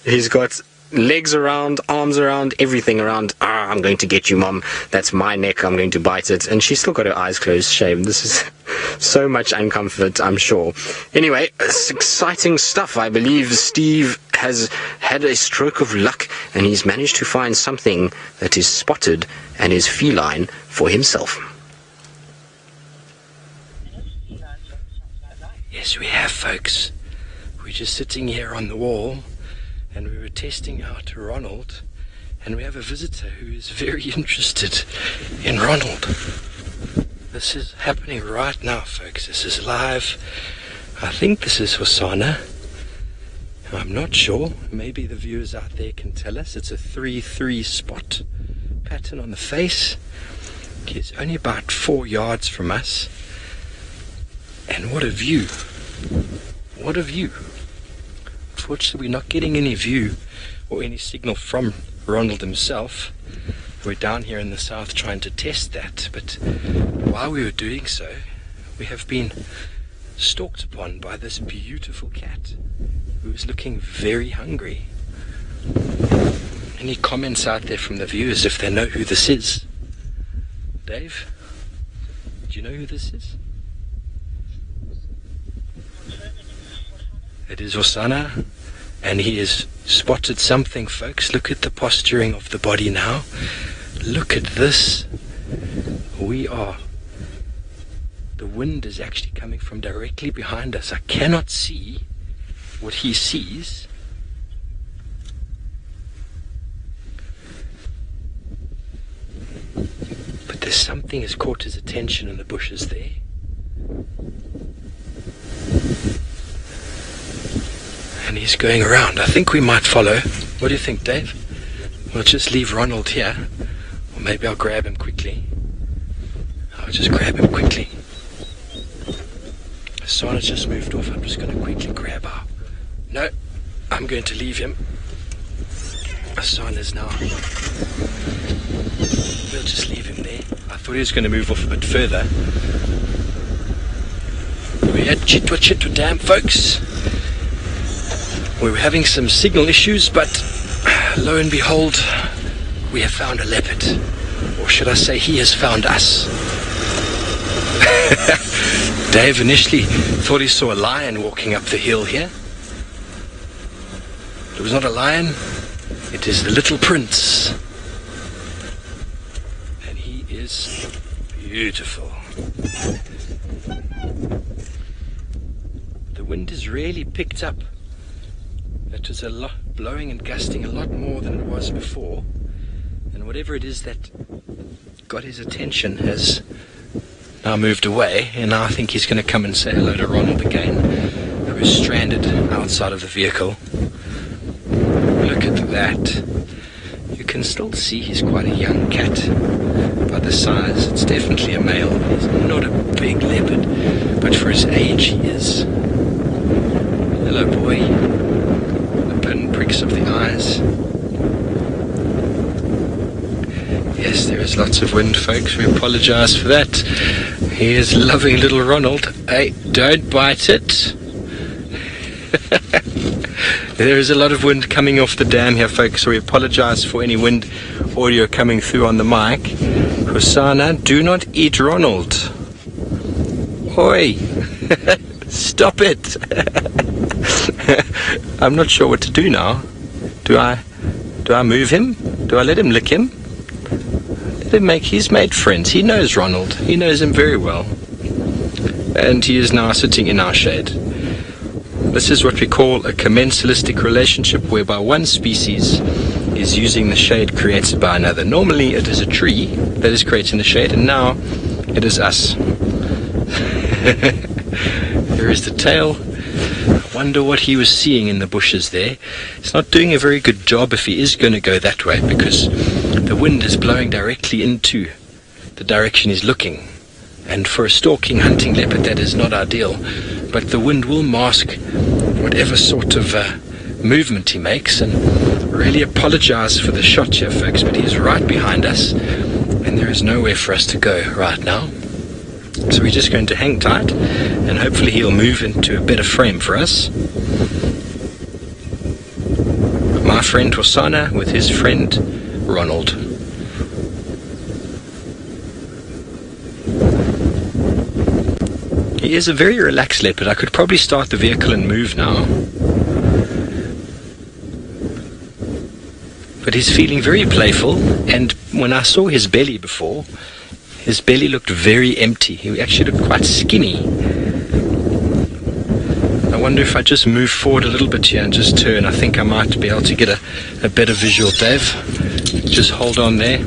He's got legs around, arms around, everything around. I'm going to get you, mom. That's my neck. I'm going to bite it. And she's still got her eyes closed. Shame. This is so much uncomfort, I'm sure. Anyway, it's exciting stuff. I believe Steve has had a stroke of luck, and he's managed to find something that is spotted and is feline for himself. Yes, we have, folks. We're just sitting here on the wall, and we were testing out Ronald, and we have a visitor who is very interested in Ronald. This is happening right now, folks. This is live. I think this is Hosana. I'm not sure. Maybe the viewers out there can tell us. It's a 3-3 spot pattern on the face. He's only about 4 yards from us. And what a view. What a view. Unfortunately, we're not getting any view or any signal from Ronald himself. We're down here in the south trying to test that, but while we were doing so, we have been stalked upon by this beautiful cat who is looking very hungry. Any comments out there from the viewers if they know who this is? Dave, do you know who this is? It is Hosana, and he has spotted something, folks. Look at the posturing of the body now. Look at this. The wind is actually coming from directly behind us. I cannot see what he sees. But there's something has caught his attention in the bushes there. And he's going around. I think we might follow. What do you think, Dave? We'll just leave Ronald here. Or maybe I'll grab him quickly. I'll just grab him quickly. Hosana just moved off. I'm just going to quickly grab her. No, I'm going to leave him. Hosana's now. We'll just leave him there. I thought he was going to move off a bit further. We're at Chitwa Dam, folks. We were having some signal issues, but lo and behold, we have found a leopard. Or should I say, he has found us. Dave initially thought he saw a lion walking up the hill here. It was not a lion, it is the little prince. And he is beautiful. The wind has really picked up. It was blowing and gusting a lot more than it was before. And whatever it is that got his attention has now moved away, and now I think he's going to come and say hello to Ronald again, who is stranded outside of the vehicle. Look at that. You can still see he's quite a young cat. By the size, it's definitely a male. He's not a big leopard, but for his age he is. Hello, boy. The pinpricks of the eyes. Yes, there is lots of wind, folks. We apologise for that. Here's loving little Ronald. Hey, don't bite it. There is a lot of wind coming off the dam here, folks, so we apologise for any wind audio coming through on the mic. Hosana, do not eat Ronald. Oi! Stop it! I'm not sure what to do now. Do I move him? Do I let him lick him? He's made friends. He knows Ronald. He knows him very well. And he is now sitting in our shade. This is what we call a commensalistic relationship, whereby one species is using the shade created by another. Normally it is a tree that is creating the shade, and now it is us. There is the tail. I wonder what he was seeing in the bushes there. He's not doing a very good job if he is going to go that way, because the wind is blowing directly into the direction he's looking. And for a stalking hunting leopard, that is not ideal. But the wind will mask whatever sort of movement he makes. And really apologise for the shot here, folks, but he's right behind us, and there is nowhere for us to go right now. So we're just going to hang tight, and hopefully he'll move into a better frame for us. My friend Hosana with his friend Ronald. He is a very relaxed leopard. I could probably start the vehicle and move now. But he's feeling very playful, and when I saw his belly before, his belly looked very empty. He actually looked quite skinny. I wonder if I just move forward a little bit here and just turn. I think I might be able to get a better visual, Dave. Just hold on there.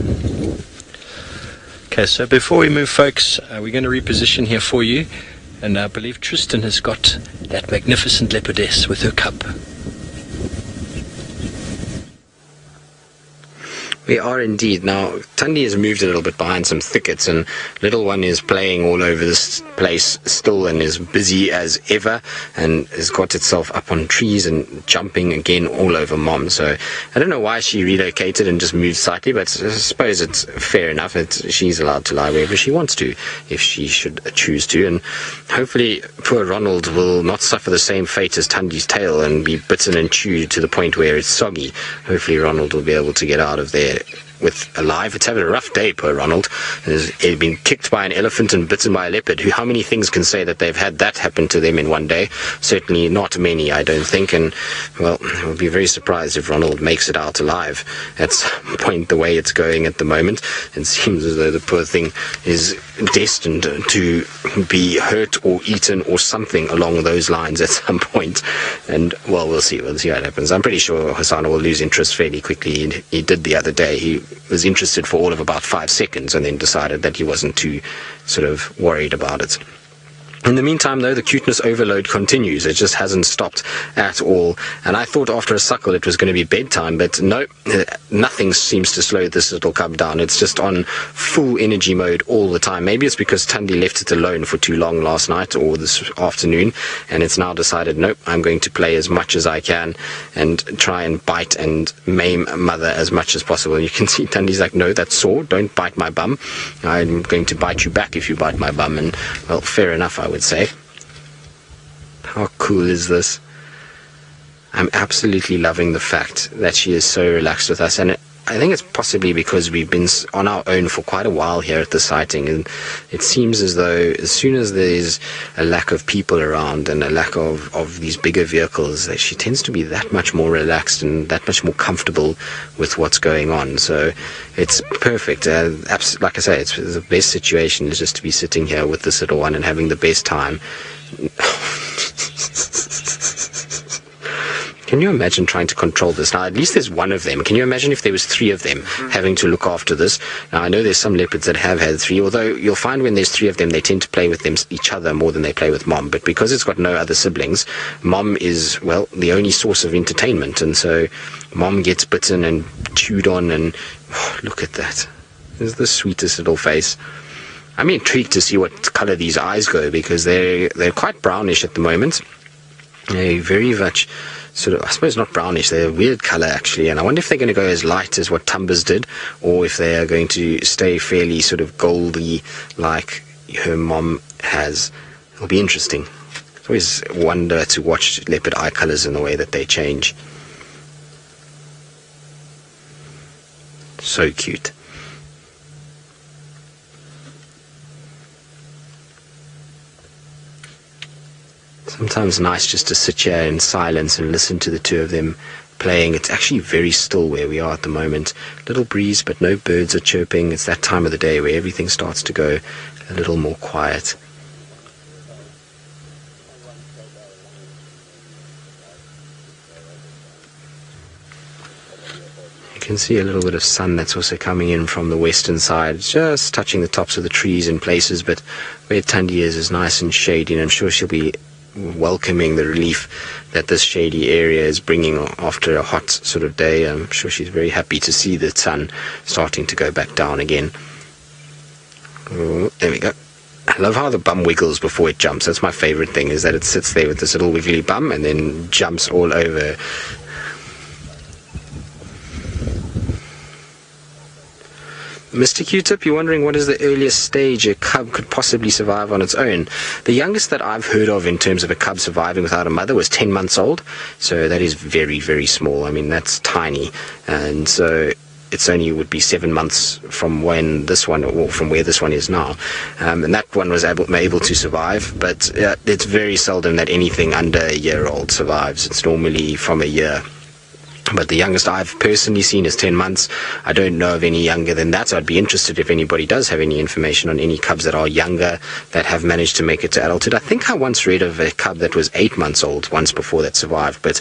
Okay, so before we move, folks, we're going to reposition here for you. And I believe Tristan has got that magnificent leopardess with her cub. We are indeed. Now, Thandi has moved a little bit behind some thickets, and little one is playing all over this place still and is busy as ever, and has got itself up on trees and jumping again all over mom. So I don't know why she relocated and just moved slightly, but I suppose it's fair enough. She's allowed to lie wherever she wants to, if she should choose to. And hopefully poor Ronald will not suffer the same fate as Thandi's tail and be bitten and chewed to the point where it's soggy. Hopefully Ronald will be able to get out of there with alive. It's having a rough day, poor Ronald. He's been kicked by an elephant and bitten by a leopard. How many things can say that they've had that happen to them in one day? Certainly not many, I don't think. And, well, I'll be very surprised if Ronald makes it out alive. At some point, the way it's going at the moment, it seems as though the poor thing is destined to be hurt or eaten or something along those lines at some point. And, well, we'll see what happens. I'm pretty sure Hosana will lose interest fairly quickly. He did the other day. He was interested for all of about 5 seconds and then decided that he wasn't too sort of worried about it. In the meantime, though, the cuteness overload continues. It just hasn't stopped at all. And I thought after a suckle it was going to be bedtime, but no, nothing seems to slow this little cub down. It's just on full energy mode all the time. Maybe it's because Thandi left it alone for too long last night or this afternoon, and it's now decided, nope, I'm going to play as much as I can and try and bite and maim mother as much as possible. And you can see Thandi's like, no, that's sore. Don't bite my bum. I'm going to bite you back if you bite my bum. And, well, fair enough, I would say. How cool is this? I'm absolutely loving the fact that she is so relaxed with us, and I think it's possibly because we've been on our own for quite a while here at the sighting, and it seems as though as soon as there's a lack of people around and a lack of these bigger vehicles, that she tends to be that much more relaxed and that much more comfortable with what's going on. So it's perfect. Like I say, it's the best situation is just to be sitting here with this little one and having the best time. Can you imagine trying to control this? Now, at least there's one of them. Can you imagine if there was three of them having to look after this? Now, I know there's some leopards that have had three, although you'll find when there's three of them, they tend to play with each other more than they play with mom. But because it's got no other siblings, mom is, well, the only source of entertainment. And so mom gets bitten and chewed on, and look at that. It's the sweetest little face. I'm intrigued to see what color these eyes go, because they're quite brownish at the moment. They're very much sort of, I suppose not brownish, they're a weird color actually, and I wonder if they're going to go as light as what Tumba's did, or if they are going to stay fairly sort of goldy like her mom has. It'll be interesting. It's always a wonder to watch leopard eye colors and the way that they change. So cute. Sometimes nice just to sit here in silence and listen to the two of them playing. It's actually very still where we are at the moment. Little breeze, but no birds are chirping. It's that time of the day where everything starts to go a little more quiet. You can see a little bit of sun that's also coming in from the western side, just touching the tops of the trees in places, but where Thandi is nice and shady, and I'm sure she'll be welcoming the relief that this shady area is bringing after a hot sort of day. I'm sure she's very happy to see the sun starting to go back down again. Oh, there we go. I love how the bum wiggles before it jumps. That's my favorite thing, is that it sits there with this little wiggly bum and then jumps all over. Mr. Q-Tip, you're wondering what is the earliest stage a cub could possibly survive on its own. The youngest that I've heard of in terms of a cub surviving without a mother was 10 months old. So that is very, very small. I mean, that's tiny. And so it's only would be 7 months from when this one, or from where this one is now. And that one was able to survive. But it's very seldom that anything under a year old survives. It's normally from a year. But the youngest I've personally seen is 10 months. I don't know of any younger than that, so I'd be interested if anybody does have any information on any cubs that are younger that have managed to make it to adulthood. I think I once read of a cub that was 8 months old once before that survived, but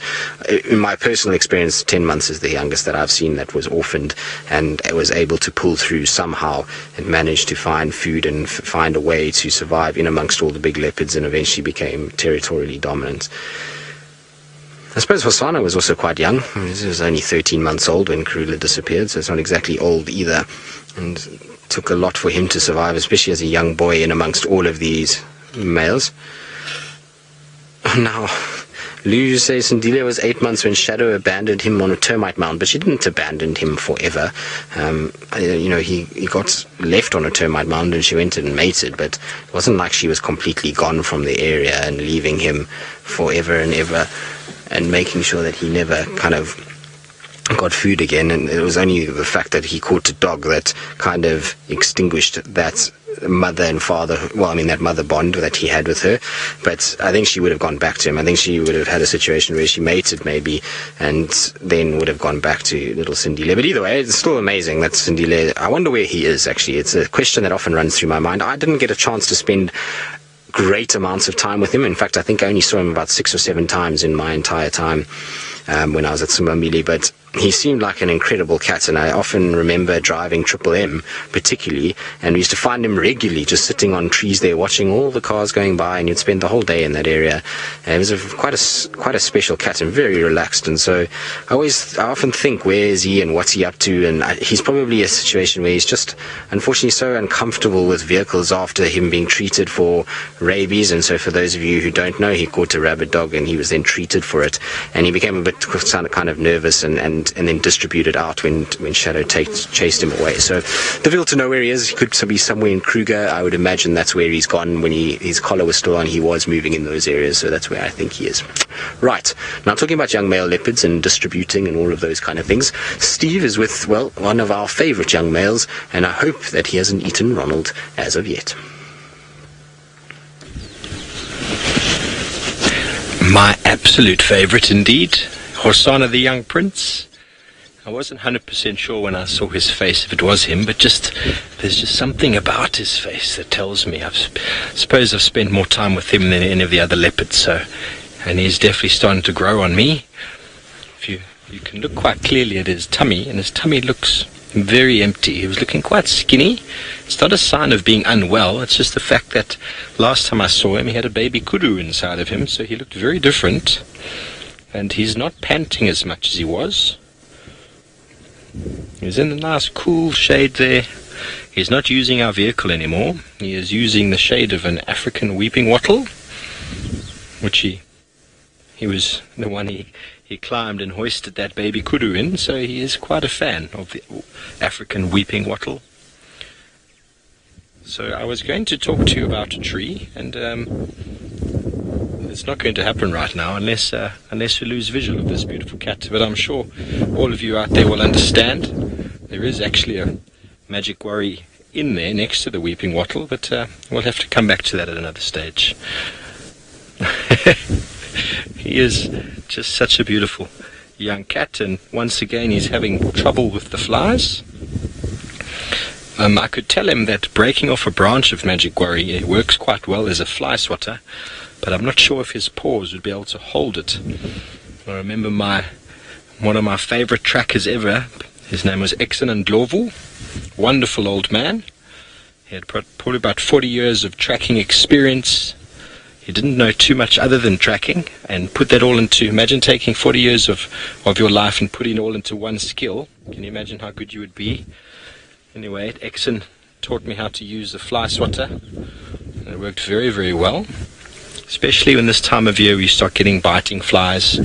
in my personal experience, 10 months is the youngest that I've seen that was orphaned and was able to pull through somehow and managed to find food and find a way to survive in amongst all the big leopards, and eventually became territorially dominant. I suppose Hosana was also quite young. He was only 13 months old when Kruger disappeared, so it's not exactly old either. And it took a lot for him to survive, especially as a young boy in amongst all of these males. Now, Lou says Sandile was 8 months when Shadow abandoned him on a termite mound, but she didn't abandon him forever. He got left on a termite mound and she went and mated, but it wasn't like she was completely gone from the area and leaving him forever and ever, and making sure that he never kind of got food again. And it was only the fact that he caught a dog that kind of extinguished that mother and father, that mother bond that he had with her. But I think she would have gone back to him. I think she would have had a situation where she mated maybe, and then would have gone back to little Sandile. But either way, it's still amazing that Sandile, I wonder where he is actually. It's a question that often runs through my mind. I didn't get a chance to spend great amounts of time with him. In fact, I think I only saw him about 6 or 7 times in my entire time when I was at Simbambili, but he seemed like an incredible cat, and I often remember driving Triple M particularly, and we used to find him regularly just sitting on trees there watching all the cars going by, and you'd spend the whole day in that area. And he was quite a special cat and very relaxed, and so I often think, where is he and what's he up to? And he's probably a situation where he's just unfortunately so uncomfortable with vehicles after him being treated for rabies. And so for those of you who don't know, he caught a rabid dog and he was then treated for it, and he became a bit kind of nervous and then distributed out when Shadow chased him away. So difficult to know where he is. He could be somewhere in Kruger. I would imagine that's where he's gone. When his collar was still on, he was moving in those areas, so that's where I think he is. Right, now talking about young male leopards and distributing and all of those kind of things, Steve is with, well, one of our favorite young males, and I hope that he hasn't eaten Ronald as of yet. My absolute favorite indeed, Hosana the young prince. I wasn't 100% sure when I saw his face if it was him, but there's just something about his face that tells me. I suppose I've spent more time with him than any of the other leopards, and he's definitely starting to grow on me. If you can look quite clearly at his tummy, and his tummy looks very empty. He was looking quite skinny. It's not a sign of being unwell, it's just the fact that last time I saw him he had a baby kudu inside of him, so he looked very different, and he's not panting as much as he was. He's in a nice cool shade there. He's not using our vehicle anymore. He is using the shade of an African weeping wattle, which he was the one he climbed and hoisted that baby kudu in, so he is quite a fan of the African weeping wattle. So I was going to talk to you about a tree, and it's not going to happen right now unless we lose visual of this beautiful cat, but I'm sure all of you out there will understand. There is actually a magic worry in there next to the weeping wattle, but we'll have to come back to that at another stage. He is just such a beautiful young cat, and once again he's having trouble with the flies. I could tell him that breaking off a branch of magic worry works quite well as a fly swatter, but I'm not sure if his paws would be able to hold it. I remember one of my favorite trackers ever. His name was Exon and Ndlovu, wonderful old man. He had probably about 40 years of tracking experience. He didn't know too much other than tracking, and put that all into, imagine taking 40 years of your life and putting it all into one skill. Can you imagine how good you would be? Anyway, Exon taught me how to use the fly swatter, and it worked very, very well, especially when this time of year we start getting biting flies.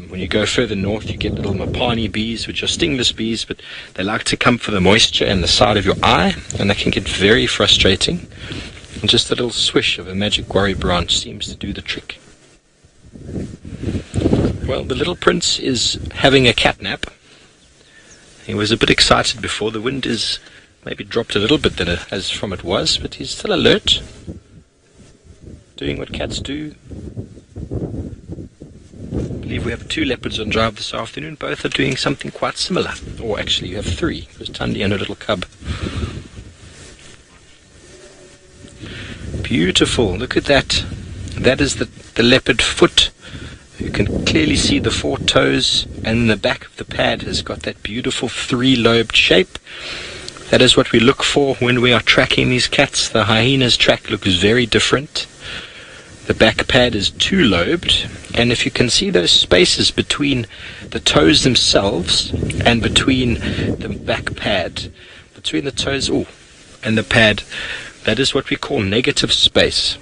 When you go further north you get little mapani bees, which are stingless bees, but they like to come for the moisture and the side of your eye, and they can get very frustrating. And just a little swish of a magic worry branch seems to do the trick. Well, the little prince is having a cat nap. He was a bit excited before. The wind is maybe dropped a little bit than as from it was, but he's still alert, doing what cats do. I believe we have 2 leopards on drive this afternoon. Both are doing something quite similar. Or actually you have 3, because Thandi and her little cub. Beautiful, look at that. That is the leopard foot. You can clearly see the 4 toes, and the back of the pad has got that beautiful 3-lobed shape. That is what we look for when we are tracking these cats. The hyena's track looks very different. The back pad is 2-lobed, and if you can see those spaces between the toes themselves and between the back pad, between the toes and the pad, that is what we call negative space.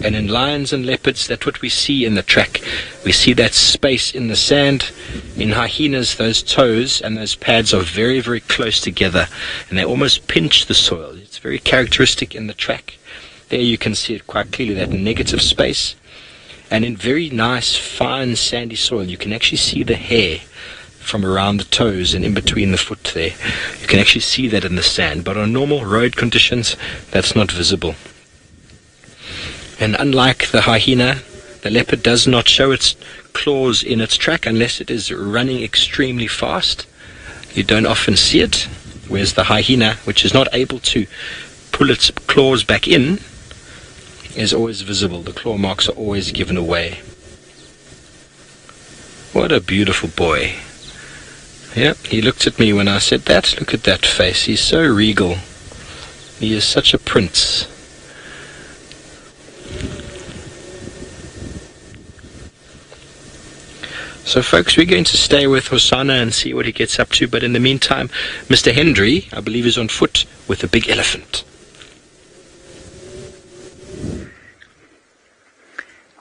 And in lions and leopards, that's what we see in the track. We see that space in the sand. In hyenas, those toes and those pads are very, very close together, and they almost pinch the soil. It's very characteristic in the track. There you can see it quite clearly, that negative space. And in very nice, fine, sandy soil, you can actually see the hair from around the toes and in between the foot there. You can actually see that in the sand, but on normal road conditions, that's not visible. And unlike the hyena, the leopard does not show its claws in its track unless it is running extremely fast. You don't often see it, whereas the hyena, which is not able to pull its claws back in, is always visible. The claw marks are always given away. What a beautiful boy. Yeah, he looked at me when I said that. Look at that face. He's so regal. He is such a prince. So folks, we're going to stay with Hosana and see what he gets up to, but in the meantime, Mr. Hendry, I believe, is on foot with a big elephant.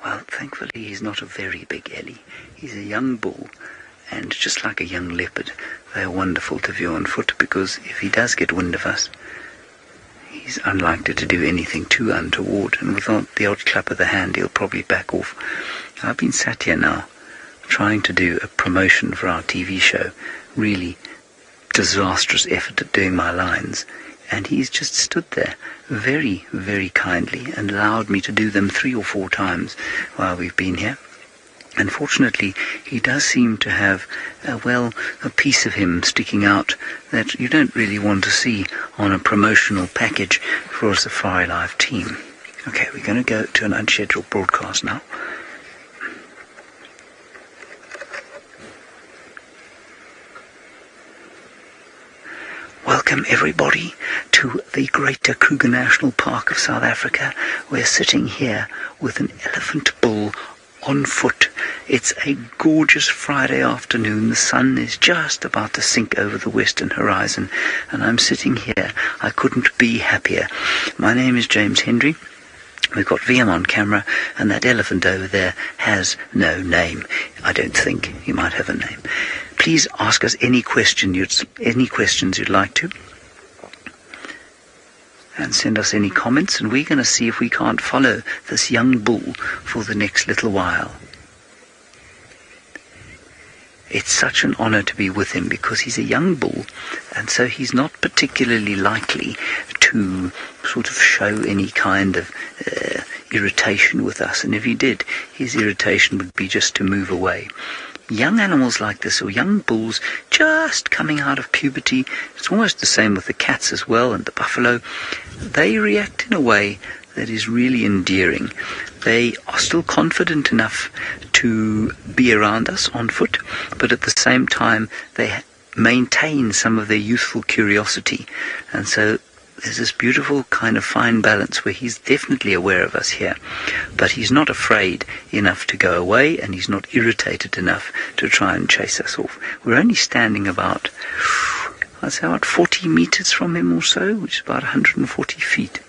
Well, thankfully he's not a very big Ellie. He's a young bull, and just like a young leopard, they are wonderful to view on foot, because if he does get wind of us, he's unlikely to do anything too untoward, and without the odd clap of the hand, he'll probably back off. I've been sat here now, trying to do a promotion for our TV show, really disastrous effort at doing my lines, and he's just stood there very, very kindly and allowed me to do them 3 or 4 times while we've been here. Unfortunately, he does seem to have, a piece of him sticking out that you don't really want to see on a promotional package for a Safari Live team. Okay, we're going to go to an unscheduled broadcast now. Welcome everybody to the Greater Kruger National Park of South Africa. We're sitting here with an elephant bull on foot. It's a gorgeous Friday afternoon. The sun is just about to sink over the western horizon, and I'm sitting here. I couldn't be happier. My name is James Hendry. We've got VM on camera, and that elephant over there has no name. I don't think he might have a name. Please ask us any questions you'd like to, and send us any comments, and we're going to see if we can't follow this young bull for the next little while. It's such an honor to be with him, because he's a young bull, and so he's not particularly likely to sort of show any kind of irritation with us, and if he did, his irritation would be just to move away. Young animals like this, or young bulls just coming out of puberty, it's almost the same with the cats as well, and the buffalo, they react in a way that is really endearing. They are still confident enough to be around us on foot, but at the same time they maintain some of their youthful curiosity, and so there's this beautiful kind of fine balance where he's definitely aware of us here, but he's not afraid enough to go away, and he's not irritated enough to try and chase us off. We're only standing about, I'd say about 40 meters from him or so, which is about 140 feet.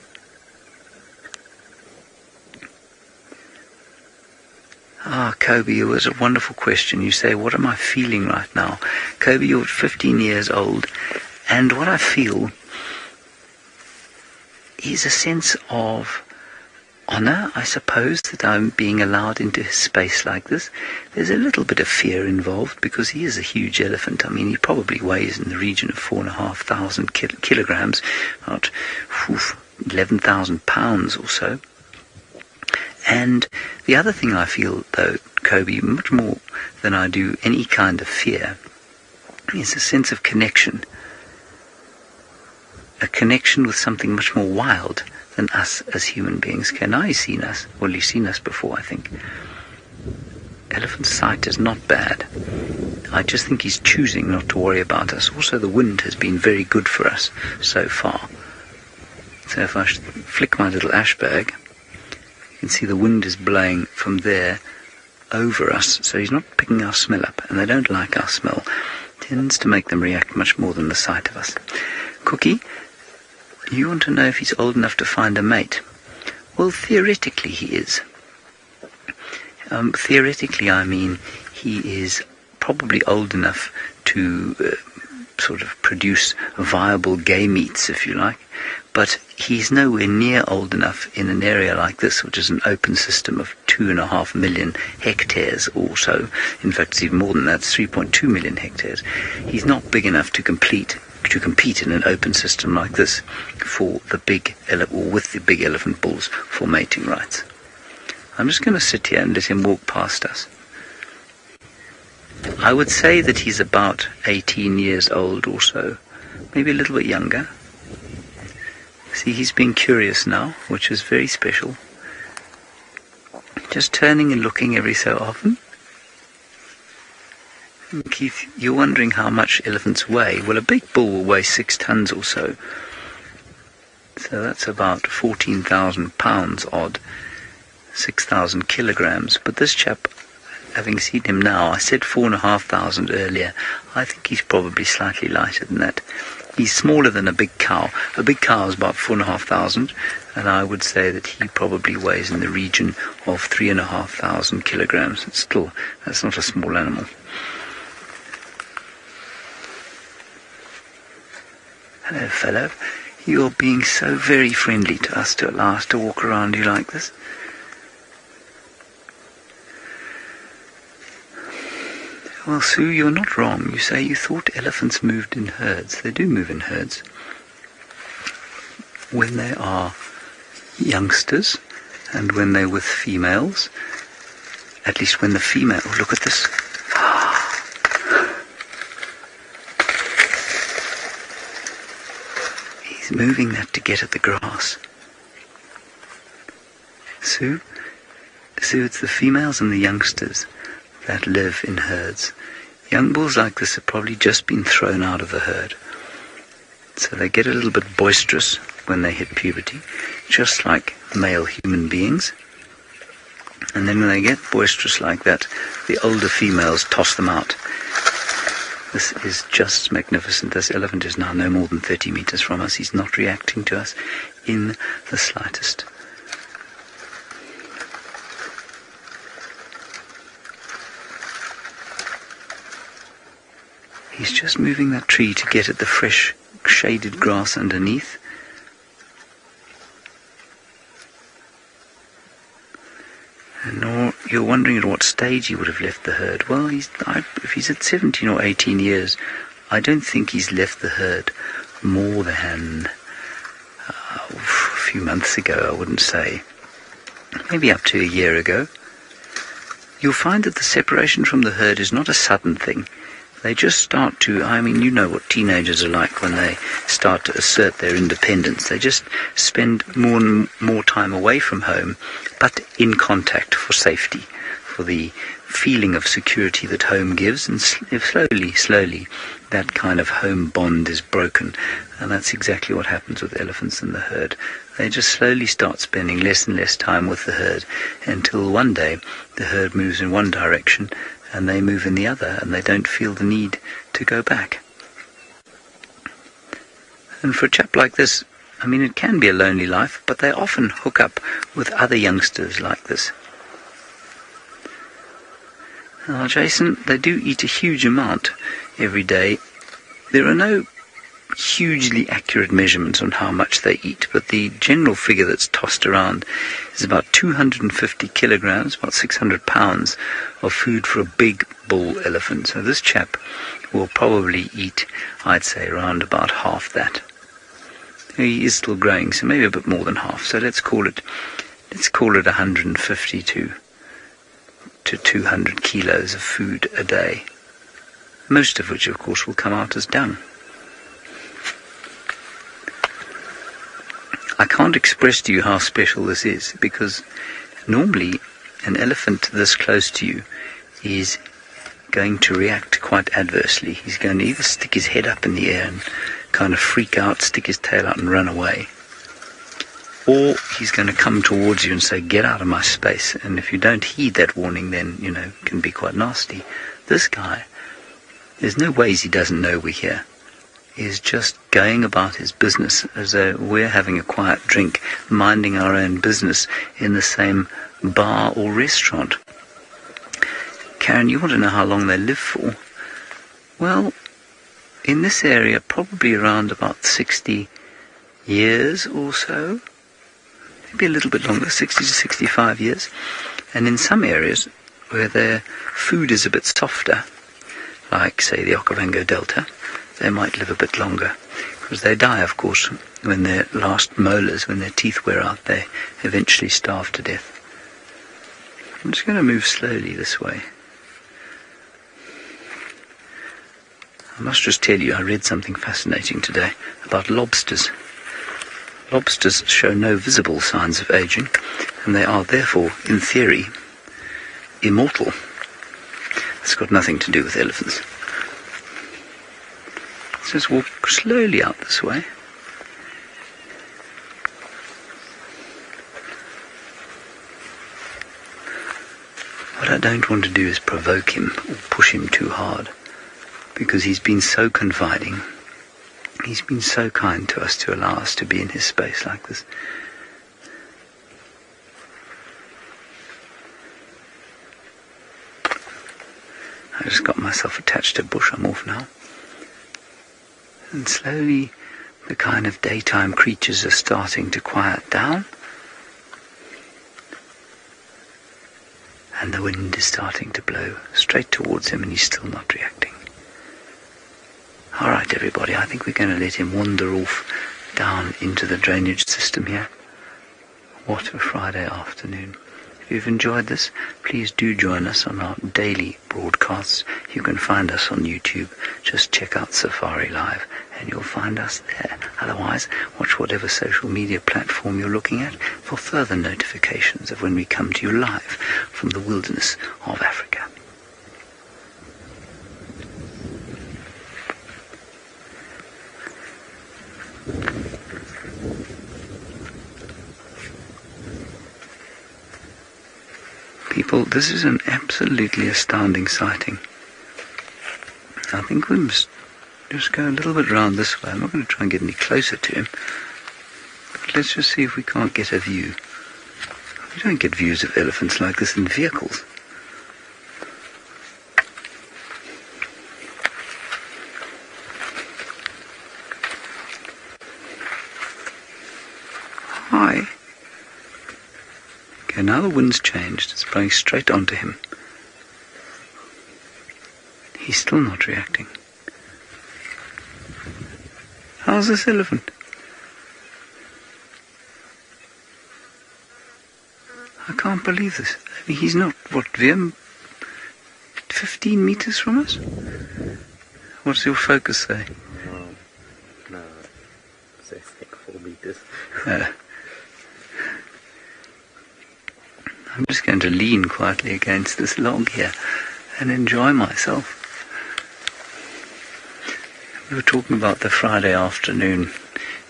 Kobe, it was a wonderful question. You say, what am I feeling right now? Kobe, you're 15 years old, and what I feel is a sense of honor, I suppose, that I'm being allowed into his space like this. There's a little bit of fear involved, because he is a huge elephant. I mean, he probably weighs in the region of 4,500 kilograms, about 11,000 pounds or so. And the other thing I feel, though, Kobe, much more than I do any kind of fear, is a sense of connection. A connection with something much more wild than us as human beings can. Now he's seen us. Well, he's seen us before, I think. Elephant's sight is not bad. I just think he's choosing not to worry about us. Also, the wind has been very good for us so far. So if I flick my little ash bag, you can see the wind is blowing from there over us. So he's not picking our smell up, and they don't like our smell. It tends to make them react much more than the sight of us. Cookie, you want to know if he's old enough to find a mate? Well, theoretically he is. Theoretically, I mean, he is probably old enough to sort of produce viable game meats, if you like, but he's nowhere near old enough in an area like this, which is an open system of 2.5 million hectares or so. In fact, it's even more than that, it's 3.2 million hectares. He's not big enough to compete in an open system like this for the big or with the big elephant bulls for mating rights. I'm just going to sit here and let him walk past us. I would say that he's about 18 years old or so, maybe a little bit younger. See, he's being curious now, which is very special. Just turning and looking every so often. Keith, you're wondering how much elephants weigh. Well, a big bull will weigh 6 tons or so. So that's about 14,000 pounds odd, 6,000 kilograms. But this chap, having seen him now, I said 4,500 earlier. I think he's probably slightly lighter than that. He's smaller than a big cow. A big cow is about 4,500, and I would say that he probably weighs in the region of 3,500 kilograms. Still, that's not a small animal. Hello, fellow. You're being so very friendly to us to allow us to walk around you like this. Well, Sue, you're not wrong. You say you thought elephants moved in herds. They do move in herds. When they are youngsters and when they're with females, at least when the female... Oh, look at this. He's moving that to get at the grass. Sue, it's the females and the youngsters that live in herds. Young bulls like this have probably just been thrown out of the herd. So they get a little bit boisterous when they hit puberty, just like male human beings. And then when they get boisterous like that, the older females toss them out. This is just magnificent. This elephant is now no more than 30 meters from us. He's not reacting to us in the slightest. He's just moving that tree to get at the fresh, shaded grass underneath. And you're wondering at what stage he would have left the herd. Well, if he's at 17 or 18 years, I don't think he's left the herd more than a few months ago, I wouldn't say. Maybe up to a year ago. You'll find that the separation from the herd is not a sudden thing. They just start to, you know what teenagers are like when they start to assert their independence. They just spend more and more time away from home, but in contact for safety, for the feeling of security that home gives, and slowly, that kind of home bond is broken. And that's exactly what happens with elephants in the herd. They just slowly start spending less and less time with the herd until one day the herd moves in one direction and they move in the other, and they don't feel the need to go back. And for a chap like this, it can be a lonely life, but they often hook up with other youngsters like this. Now, Jason, they do eat a huge amount every day. There are no hugely accurate measurements on how much they eat, but the general figure that's tossed around is about 250 kilograms, about 600 pounds of food for a big bull elephant. So this chap will probably eat, I'd say, around about half that. He is still growing, so maybe a bit more than half. So let's call it 150 to 200 kilos of food a day, most of which, of course, will come out as dung. I can't express to you how special this is, because normally an elephant this close to you is going to react quite adversely. He's going to either stick his head up in the air and kind of freak out, stick his tail out and run away, or he's going to come towards you and say, "Get out of my space." And if you don't heed that warning, then, it can be quite nasty. This guy, there's no ways he doesn't know we're here. Is just going about his business as though we're having a quiet drink, minding our own business in the same bar or restaurant. Karen, you want to know how long they live for? Well, in this area, probably around about 60 years or so. Maybe a little bit longer, 60 to 65 years. And in some areas where their food is a bit softer, like, say, the Okavango Delta, they might live a bit longer, because they die, of course, when their last molars, when their teeth wear out, they eventually starve to death. I'm just going to move slowly this way. I must just tell you, I read something fascinating today about lobsters. Lobsters show no visible signs of aging, and they are therefore, in theory, immortal. It's got nothing to do with elephants. Let's just walk slowly out this way. What I don't want to do is provoke him or push him too hard, because he's been so confiding. He's been so kind to us to allow us to be in his space like this. I just got myself attached to a bush. I'm off now. And slowly the kind of daytime creatures are starting to quiet down. And the wind is starting to blow straight towards him, and he's still not reacting. All right, everybody, I think we're going to let him wander off down into the drainage system here. What a Friday afternoon. If you've enjoyed this, please do join us on our daily broadcasts. You can find us on YouTube. Just check out Safari Live and you'll find us there. Otherwise, watch whatever social media platform you're looking at for further notifications of when we come to you live from the wilderness of Africa. People, this is an absolutely astounding sighting. I think we must just go a little bit round this way. I'm not going to try and get any closer to him, but let's just see if we can't get a view. We don't get views of elephants like this in vehicles. Hi. Okay, now the wind's changed. It's blowing straight onto him. He's still not reacting. How's this elephant? I can't believe this. I mean, he's not, what, 15 meters from us? What's your focus say? No, it's like 4 meters. I'm just going to lean quietly against this log here and enjoy myself. We were talking about the Friday afternoon,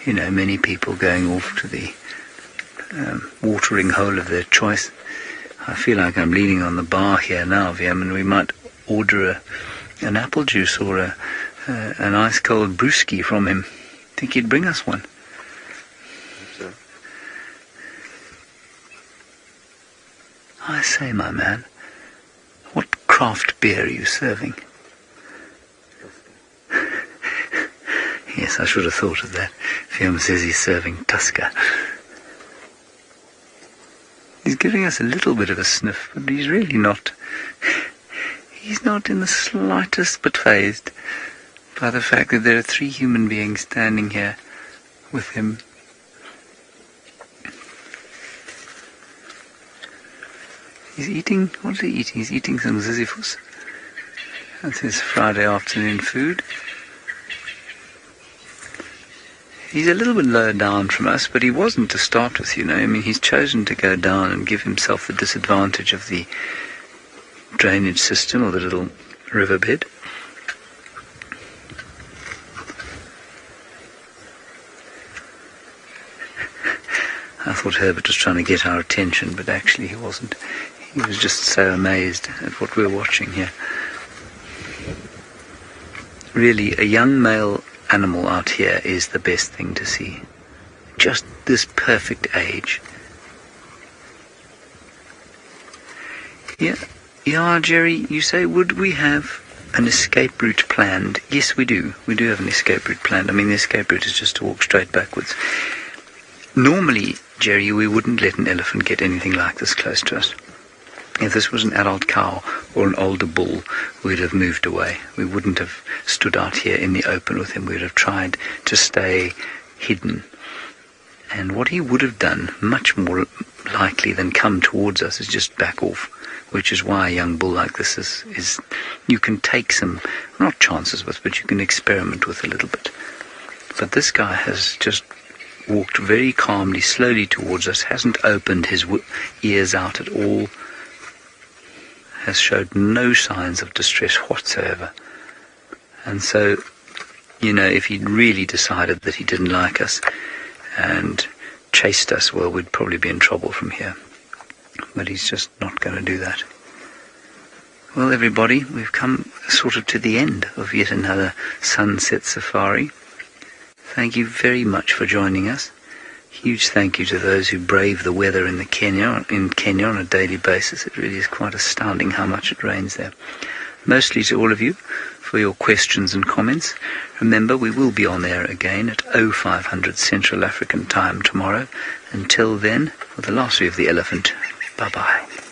you know, many people going off to the watering hole of their choice. I feel like I'm leaning on the bar here now, Wiem, and we might order an apple juice or an ice cold brewski from him. Think he'd bring us one? I say, my man, what craft beer are you serving? Yes, I should have thought of that. Fiona says he's serving Tusker. He's giving us a little bit of a sniff, but he's really not. He's not in the slightest bit fazed by the fact that there are 3 human beings standing here with him. He's eating, what is he eating? He's eating some Sisyphus. That's his Friday afternoon food. He's a little bit lower down from us, but he wasn't to start with, you know. I mean, he's chosen to go down and give himself the disadvantage of the drainage system or the little riverbed. I thought Herbert was trying to get our attention, but actually he wasn't. He was just so amazed at what we're watching here. Really, a young male animal out here is the best thing to see. Just this perfect age. Yeah, Jerry, you say, would we have an escape route planned? Yes, we do. We do have an escape route planned. I mean, the escape route is just to walk straight backwards. Normally, Jerry, we wouldn't let an elephant get anything like this close to us. If this was an adult cow or an older bull, we'd have moved away. We wouldn't have stood out here in the open with him. We'd have tried to stay hidden. And what he would have done, much more likely than come towards us, is just back off, which is why a young bull like this is you can take some, not chances with, but you can experiment with a little bit. But this guy has just walked very calmly, slowly towards us, hasn't opened his ears out at all, has showed no signs of distress whatsoever. And so, you know, if he'd really decided that he didn't like us and chased us, well, we'd probably be in trouble from here. But he's just not going to do that. Well, everybody, we've come sort of to the end of yet another sunset safari. Thank you very much for joining us. Huge thank you to those who brave the weather in Kenya on a daily basis. It really is quite astounding how much it rains there. Mostly to all of you for your questions and comments. Remember, we will be on air again at 0500 Central African time tomorrow. Until then, for the last view of the elephant, bye-bye.